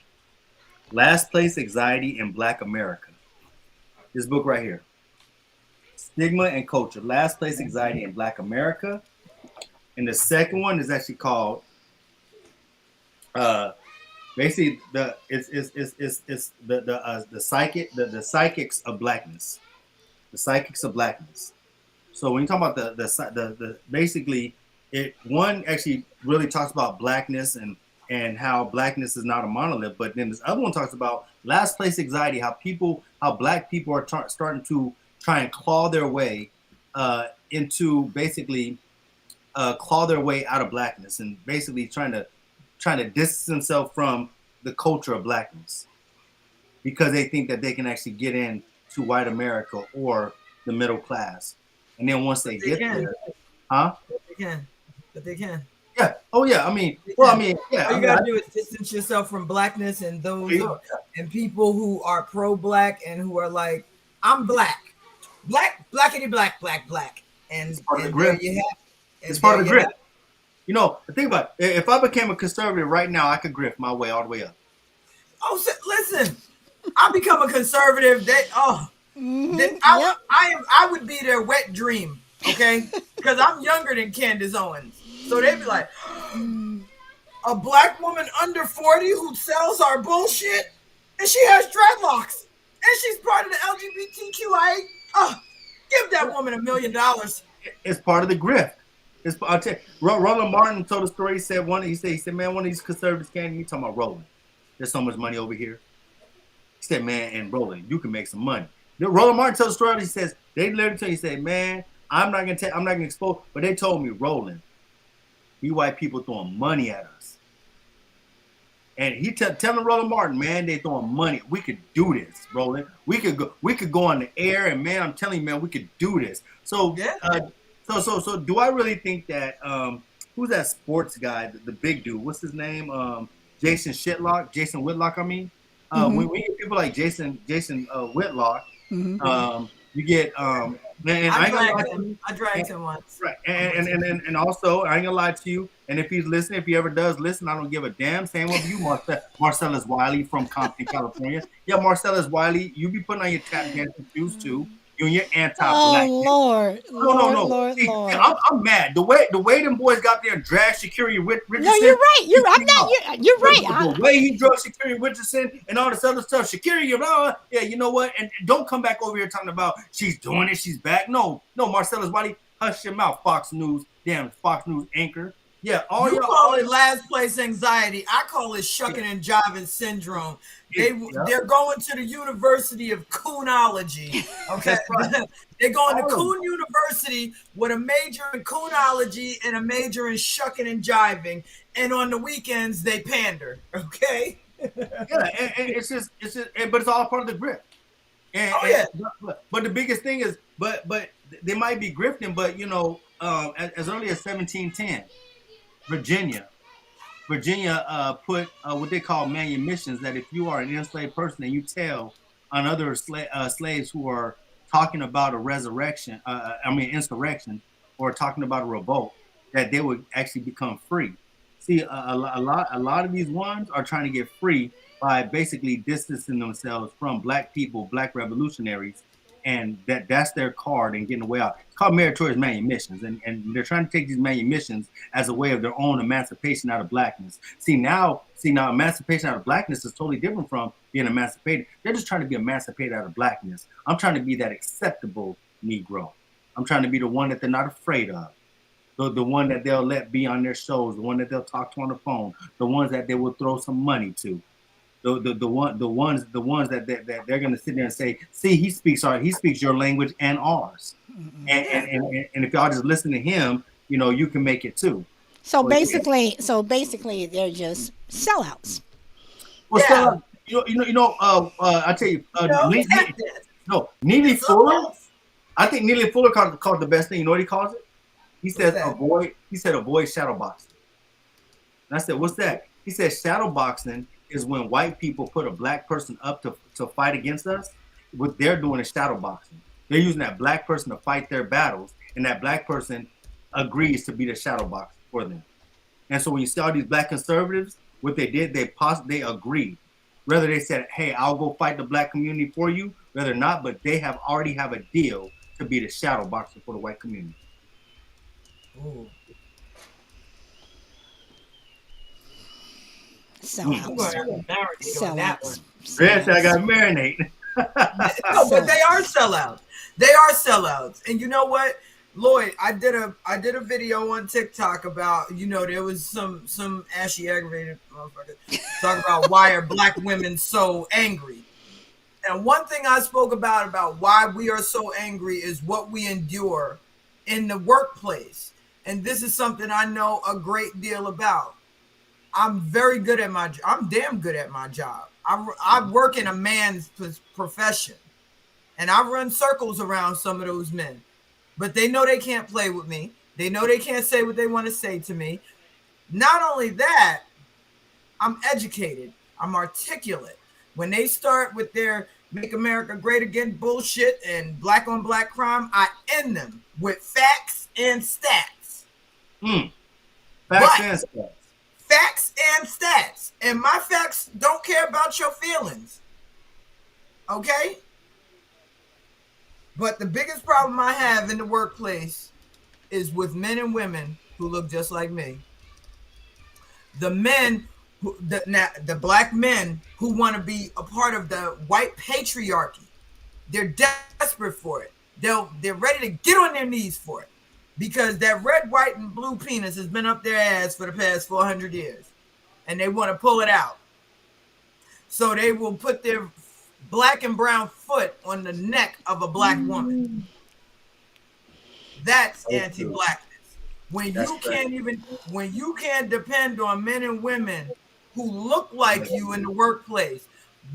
Last Place Anxiety in Black America. This book right here, Stigma and Culture: Last Place Anxiety in Black America. And the second one is actually called basically the psychics of blackness. The psychics of blackness. So when you talk about the basically, one actually really talks about blackness and how blackness is not a monolith, but then this other one talks about last place anxiety, how black people are starting to try and claw their way into basically claw their way out of blackness, and basically trying to distance themselves from the culture of blackness because they think that they can actually get in to white America or the middle class. And then once they get there, huh? But they can. Yeah. Oh yeah. I mean, yeah. All you gotta do is distance yourself from blackness and those and people who are pro-black and who are like, I'm black, blackity black, and it's part of the there grip. you have. It's part of the grip. Think about it. If I became a conservative right now, I could grift my way all the way up. Oh, listen, I become a conservative. I would be their wet dream, okay? Because I'm younger than Candace Owens. So they'd be like, a black woman under 40 who sells our bullshit, and she has dreadlocks, and she's part of the LGBTQIA. Give that woman $1 million. It's part of the grift. I'll tell you, Roland Martin told a story. He said, he said, man, one of these conservatives came to me talking about Roland. There's so much money over here. He said, man, and Roland, you can make some money. Roland Martin tells a story. He says, they literally tell you, he said, man, I'm not gonna expose, but they told me, Roland, you white people throwing money at us. And he telling Roland Martin, man, they throwing money. We could do this, Roland. We could go on the air, and man, I'm telling you, man, we could do this. So so do I really think that who's that sports guy, the big dude? What's his name? Jason Whitlock, I mean. When we get people like Jason Whitlock, you get and I ain't gonna lie to you. I dragged him once. Right, and also I ain't gonna lie to you. And if he's listening, if he ever does listen, I don't give a damn. Same with you, Marcellus Wiley from Compton, California. Yeah, Marcellus Wiley, you be putting on your tap dancing shoes too. You and your anti-black. Oh Lord, Lord. See, I'm mad. The way them boys got there and dragged Sha'Carri Richardson. No, you're right. You're right. The way he drug Sha'Carri Richardson and all this other stuff. Sha'Carri, yeah, you know what? And don't come back over here talking about she's doing it, she's back. No, Marcellus Wiley, hush your mouth, Fox News, damn Fox News anchor. Yeah, you call it last place anxiety. I call it shucking and jiving syndrome. They're going to the University of Coonology. Okay, right. They're going to Coon University with a major in Coonology and a major in shucking and jiving. And on the weekends they pander. Okay. Yeah, and it's just, but it's all part of the grip. But the biggest thing is, but they might be grifting, but as early as 1710. Virginia put what they call manumissions, that if you are an enslaved person and you tell on other slaves who are talking about a insurrection, or talking about a revolt, that they would actually become free. See, a lot of these ones are trying to get free by basically distancing themselves from black people, black revolutionaries, and that's their card and getting away out. It's called meritorious manumissions, and they're trying to take these manumissions as a way of their own emancipation out of blackness. See now, emancipation out of blackness is totally different from being emancipated. They're just trying to be emancipated out of blackness. I'm trying to be that acceptable Negro. I'm trying to be the one that they're not afraid of. The one that they'll let be on their shows, the one that they'll talk to on the phone, the ones that they will throw some money to. The ones that they're gonna sit there and say, see, he speaks your language and ours, and if y'all just listen to him, you can make it too. So basically, they're just sellouts. Well, I tell you, Neely Fuller. I think Neely Fuller called the best thing. You know what he calls it? He said avoid shadowboxing. And I said, what's that? He said shadowboxing is when white people put a black person up to fight against us. What they're doing is shadow boxing. They're using that black person to fight their battles, and that black person agrees to be the shadow boxer for them. And so when you see all these black conservatives, what they did, they agreed. Whether they said, hey, I'll go fight the black community for you, whether or not, but they already have a deal to be the shadow boxer for the white community. Ooh. Sellouts. Yes, I got marinate. No, but they are sellouts. They are sellouts. And you know what, Lloyd? I did a video on TikTok about, there was some ashy aggravated motherfucker talking about why are black women so angry. And one thing I spoke about why we are so angry is what we endure in the workplace. And this is something I know a great deal about. I'm very good at my job. I'm damn good at my job. I work in a man's profession, and I run circles around some of those men, but they know they can't play with me. They know they can't say what they want to say to me. Not only that, I'm educated. I'm articulate. When they start with their Make America Great Again bullshit and black on black crime, I end them with facts and stats. Facts and stats. And my facts don't care about your feelings. Okay? But the biggest problem I have in the workplace is with men and women who look just like me. The black men who want to be a part of the white patriarchy. They're desperate for it. They're ready to get on their knees for it. Because that red, white, and blue penis has been up their ass for the past 400 years. And they want to pull it out. So they will put their black and brown foot on the neck of a black woman. That's anti-blackness. When you can't depend on men and women who look like you in the workplace.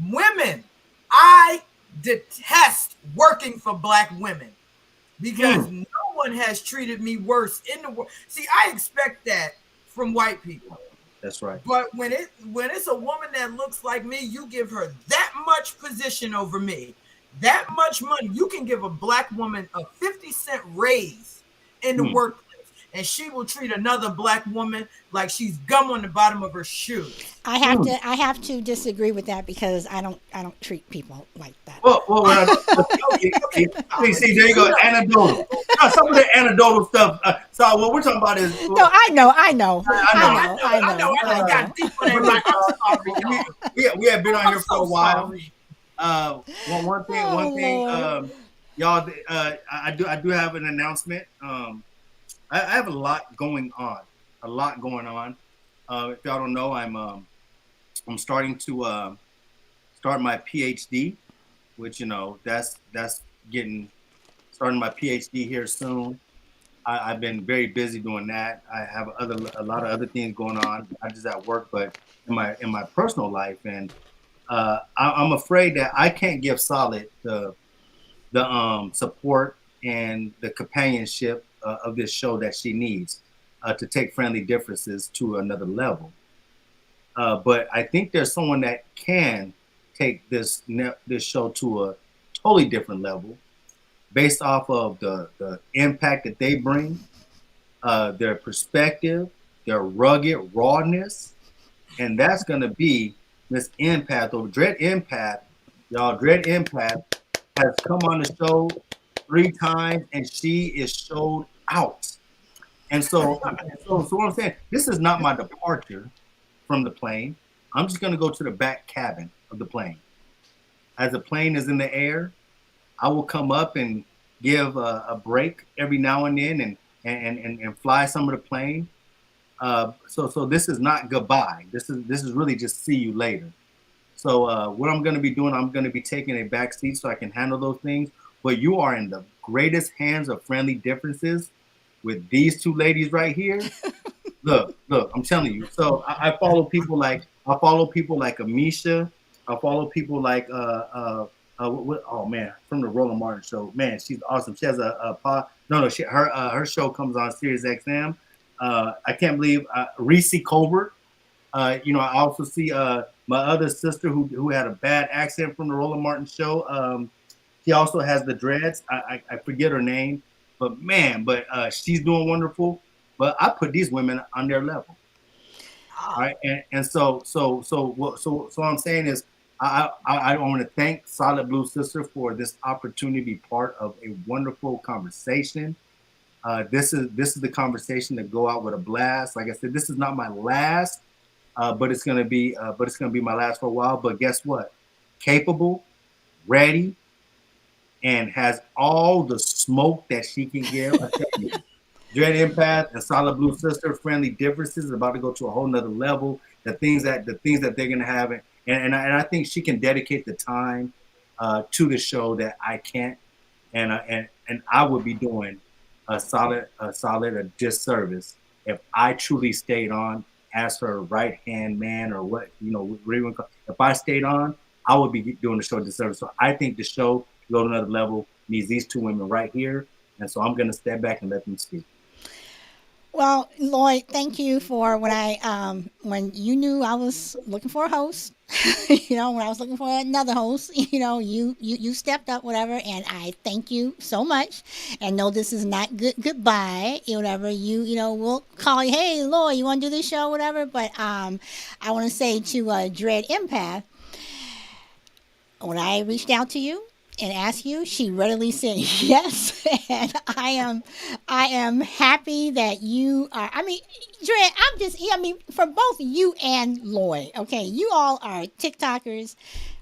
Women, I detest working for black women. Because no one has treated me worse in the world. See, I expect that from white people. That's right. But when it's a woman that looks like me, you give her that much position over me, that much money. You can give a black woman a 50-cent raise in the workplace, and she will treat another black woman like she's gum on the bottom of her shoes. I have to disagree with that because I don't treat people like that. Well, when see, there you go, anecdotal. No, some of the anecdotal stuff. So what we're talking about is No, I know. I know. I got deep on that. Like, I'm sorry. we have been on here for a while. Sorry. One thing, y'all. I do have an announcement. I have a lot going on. If y'all don't know, I'm starting to start my PhD, which that's starting my PhD here soon. I've been very busy doing that. I have a lot of other things going on, not just at work, but in my personal life. And I'm afraid that I can't give Solid the support and the companionship of this show that she needs to take Friendly Differences to another level. But I think there's someone that can take this show to a totally different level based off of the impact that they bring, their perspective, their rugged rawness, and that's going to be Miss Empath or Dread Empath. Y'all, Dread Empath has come on the show 3 times, and she is showed out. And so what I'm saying, this is not my departure from the plane. I'm just going to go to the back cabin of the plane. As the plane is in the air, I will come up and give a break every now and then and fly some of the plane. So this is not goodbye. This is really just see you later. So what I'm going to be doing, I'm going to be taking a back seat so I can handle those things. But you are in the greatest hands of Friendly Differences with these 2 ladies right here. Look, I'm telling you. So I follow people like Amisha. I follow people like oh man, from the Roland Martin show. Man, she's awesome. She has her show comes on Sirius XM. I can't believe Reese Colbert. I also see my other sister who had a bad accent from the Roland Martin show. She also has the dreads. I forget her name, but she's doing wonderful. But I put these women on their level. All right, and so what I'm saying is I want to thank Solid Blue Sister for this opportunity to be part of a wonderful conversation. This is the conversation to go out with a blast. Like I said, this is not my last, but it's gonna be my last for a while. But guess what? Capable, ready, and has all the smoke that she can give. I tell you, Dread Empath and Solid Blue Sister, Friendly Differences is about to go to a whole nother level. The things that they're gonna have, and I think she can dedicate the time to the show that I can't, and I would be doing a disservice if I truly stayed on as her right hand man or what if I stayed on, I would be doing the show a disservice. So I think the show to go to another level needs these 2 women right here, and so I'm gonna step back and let them speak. Well, Lloyd, thank you for when you knew I was looking for a host, when I was looking for another host, you stepped up, whatever, and I thank you so much. And no, this is not goodbye, whatever. We'll call you, hey, Lloyd, you want to do this show, whatever. But I want to say to Dread Empath, when I reached out to you and asked you, she readily said yes, and I am happy that you are. Dread, for both you and Lloyd, okay, you all are TikTokers,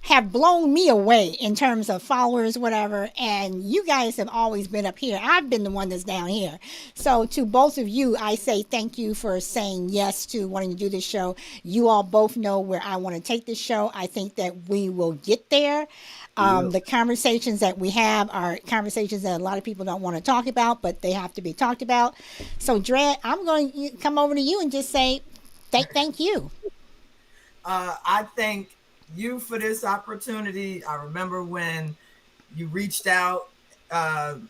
have blown me away in terms of followers, whatever, and you guys have always been up here. I've been the one that's down here. So to both of you, I say thank you for saying yes to wanting to do this show. You all both know where I want to take this show. I think that we will get there. The conversations that we have are conversations that a lot of people don't want to talk about, but they have to be talked about. So, Dread, I'm going to come over to you and just say thank you. I thank you for this opportunity. I remember when you reached out a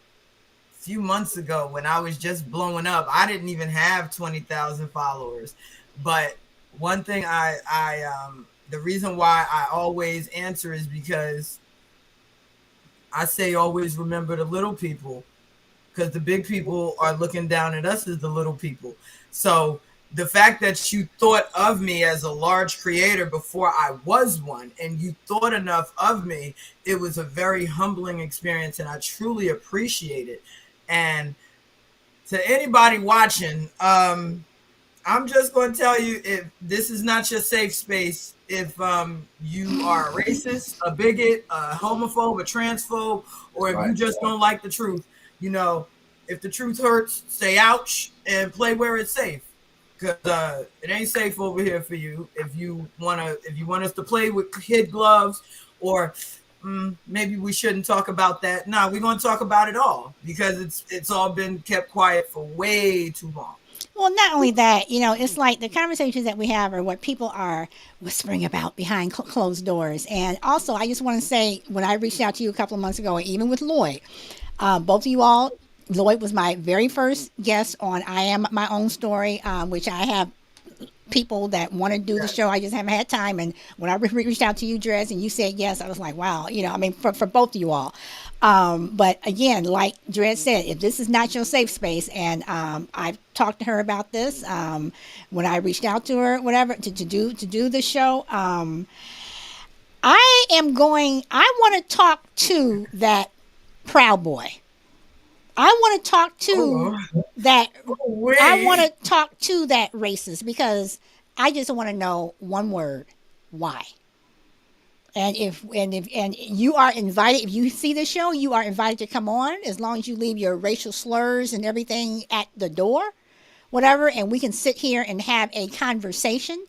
few months ago when I was just blowing up. I didn't even have 20,000 followers, but one thing the reason why I always answer is because I say always remember the little people, because the big people are looking down at us as the little people. So the fact that you thought of me as a large creator before I was one, and you thought enough of me, it was a very humbling experience, and I truly appreciate it. And to anybody watching, I'm just going to tell you, if this is not your safe space, if you are a racist, a bigot, a homophobe, a transphobe, or if you Right. just don't like the truth, you know, if the truth hurts, say ouch and play where it's safe. Cause it ain't safe over here for you. If you want us to play with kid gloves, or maybe we shouldn't talk about that. Nah, we're gonna talk about it all because it's all been kept quiet for way too long. Well, not only that, it's like the conversations that we have are what people are whispering about behind closed doors. And also, I just want to say, when I reached out to you a couple of months ago, even with Lloyd, both of you all, Lloyd was my very first guest on I Am My Own Story, which I have people that want to do the show. I just haven't had time. And when I reached out to you, Drez, and you said yes, I was like, wow, I mean, for both of you all. But again, like Drez said, if this is not your safe space, and I've talked to her about this when I reached out to her, whatever, to do the show. I want to talk to that Proud Boy. I want to talk to that. I want to talk to that racist, because I just want to know one word: why. And you are invited. If you see the show, you are invited to come on, as long as you leave your racial slurs and everything at the door, whatever, and we can sit here and have a conversation.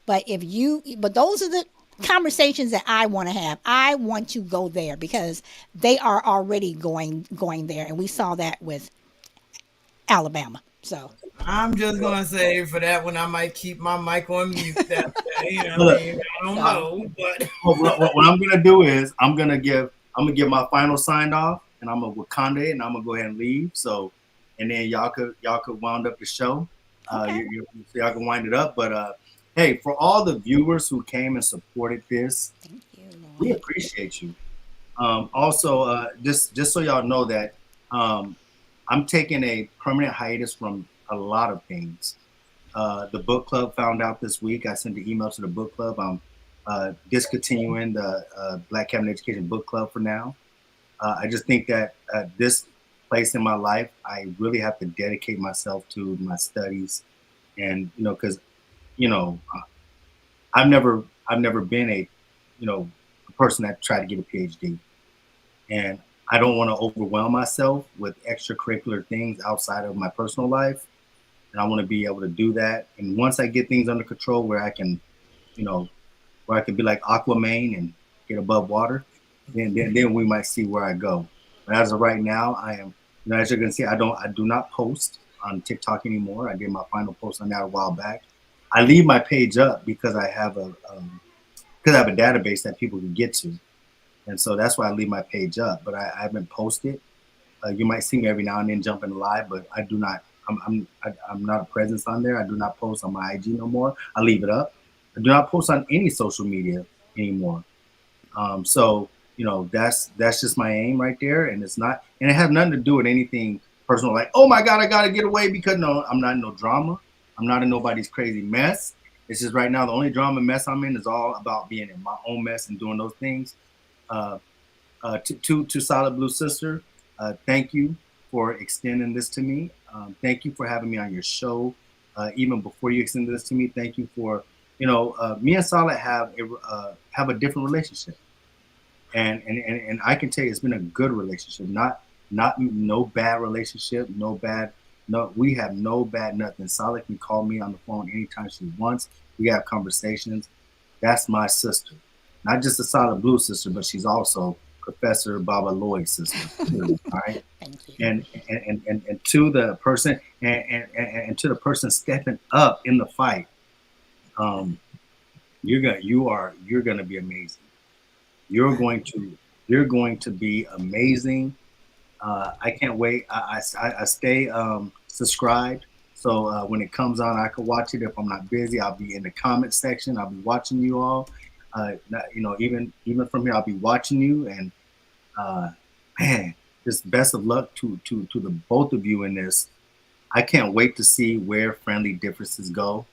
But those are the conversations that I want to have. I want to go there because they are already going there, and we saw that with Alabama. So I'm just gonna say for that one, I might keep my mic on mute. You know what I Look, mean? I don't so know, but what I'm gonna do is I'm gonna give my final sign off, and I'm gonna Wakanda it, and I'm gonna go ahead and leave. So, and then y'all could wound up the show. okay. Y'all can wind it up. But hey, for all the viewers who came and supported this, Thank you, we Lord. appreciate you. Also, just so y'all know that I'm taking a permanent hiatus from a lot of things. The book club found out this week. I sent an email to the book club. I'm discontinuing the Black Cabinet Education Book Club for now. I just think that this place in my life, I really have to dedicate myself to my studies, and because you know, I've never been a person that tried to get a PhD, and I don't want to overwhelm myself with extracurricular things outside of my personal life, and I want to be able to do that. And once I get things under control, you know, where I can be like Aquaman and get above water, then we might see where I go. But as of right now, I am, as you can see, I do not post on TikTok anymore. I did my final post on that a while back. I leave my page up because I have a database that people can get to, and so that's why I leave my page up. But I haven't posted. You might see me every now and then jumping live, but I do not. I'm not a presence on there. I do not post on my IG no more. I leave it up. I do not post on any social media anymore. So that's just my aim right there, and it has nothing to do with anything personal. Like, oh my God, I gotta get away, because no, I'm not in no drama. I'm not in nobody's crazy mess. It's just right now the only drama mess I'm in is all about being in my own mess and doing those things. Uh, to Solid Blue Sister, thank you for extending this to me. Thank you for having me on your show. Even before you extended this to me, thank you for me and Solid have a different relationship, and I can tell you it's been a good relationship. Not no bad relationship, no bad. No, we have no bad nothing. Solid can call me on the phone anytime she wants. We have conversations. That's my sister, not just a Solid Blue sister, but she's also Professor Baba Lloyd's sister. All right, Thank you. and to the person and to the person stepping up in the fight, um, you're gonna be amazing. You're going to you're going to be amazing. I can't wait. I stay subscribed So when it comes on, I can watch it. If I'm not busy, I'll be in the comment section. I'll be watching you all. Even from here, I'll be watching you. And uh, man, just best of luck to the both of you in this. I can't wait to see where Friendly Differences go.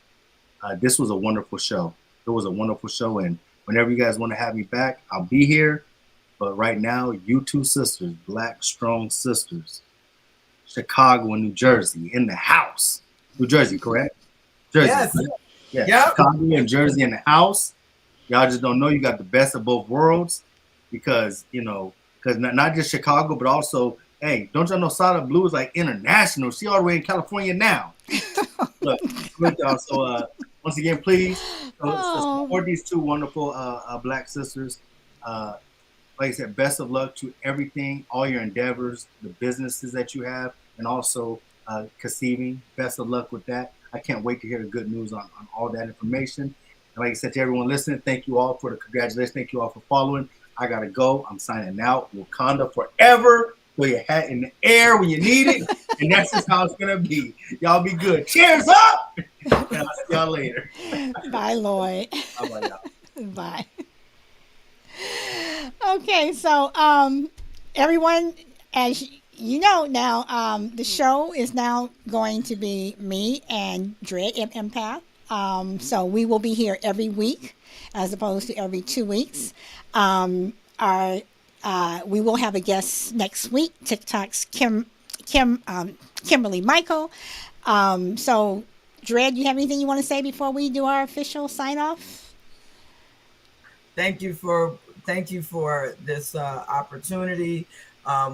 This was a wonderful show. It was a wonderful show, and whenever you guys want to have me back, I'll be here. But right now, you two sisters, Black Strong Sisters, Chicago and New Jersey in the house. New Jersey, correct? Jersey. Yes. Correct? Yeah. Yep. Chicago and Jersey in the house. Y'all just don't know you got the best of both worlds because, because not just Chicago, but also, hey, don't y'all know Solid Blue is like international? She all the way in California now. Look, y'all. So once again, please support these two wonderful Black sisters. Like I said, best of luck to everything, all your endeavors, the businesses that you have, and also conceiving. Best of luck with that. I can't wait to hear the good news on all that information. And like I said to everyone listening, thank you all for the congratulations. Thank you all for following. I got to go. I'm signing out. Wakanda forever. Throw your hat in the air when you need it. And that's just how it's going to be. Y'all be good. Cheers up. And I'll see y'all later. Bye, Lloyd. How about y'all? Bye. Okay, so everyone, as you know now, the show is now going to be me and Dread Empath. So we will be here every week, as opposed to every 2 weeks. Our we will have a guest next week. TikTok's Kimberly Michael. So Dread, you have anything you want to say before we do our official sign off? Thank you for this opportunity.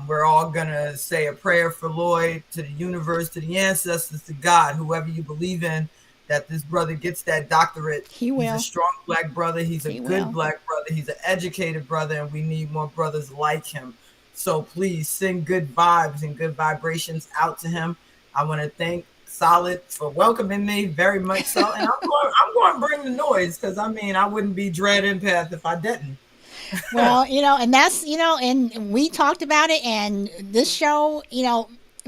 We're all gonna say a prayer for Lloyd, to the universe, to the ancestors, to God, whoever you believe in, that this brother gets that doctorate. He will. He's a strong Black brother. He's a good will. Black brother. He's an educated brother, and we need more brothers like him. So please send good vibes and good vibrations out to him. I want to thank Solid for welcoming me very much so, and I'm going to bring the noise, because I wouldn't be Dread Empath if I didn't. Well, and that's, and we talked about it, and this show,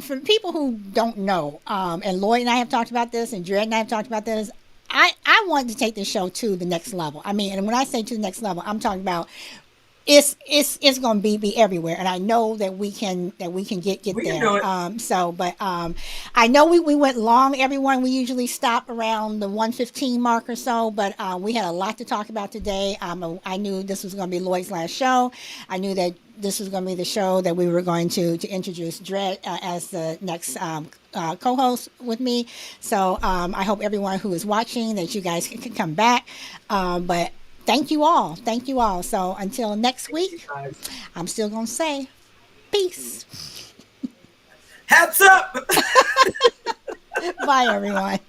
for people who don't know, and Lloyd and I have talked about this, and Dread and I have talked about this. I want to take this show to the next level. I mean, and when I say to the next level, I'm talking about it's going to be everywhere, and I know that we can get We there. can do it. But I know we went long, everyone. We usually stop around the 1:15 mark or so, but we had a lot to talk about today. I knew this was going to be Lloyd's last show. I knew that this was going to be the show that we were going to introduce Dread as the next co-host with me. So I hope everyone who is watching, that you guys can come back. But thank you all. Thank you all. So until next week, I'm still going to say peace. Hats up. Bye, everyone.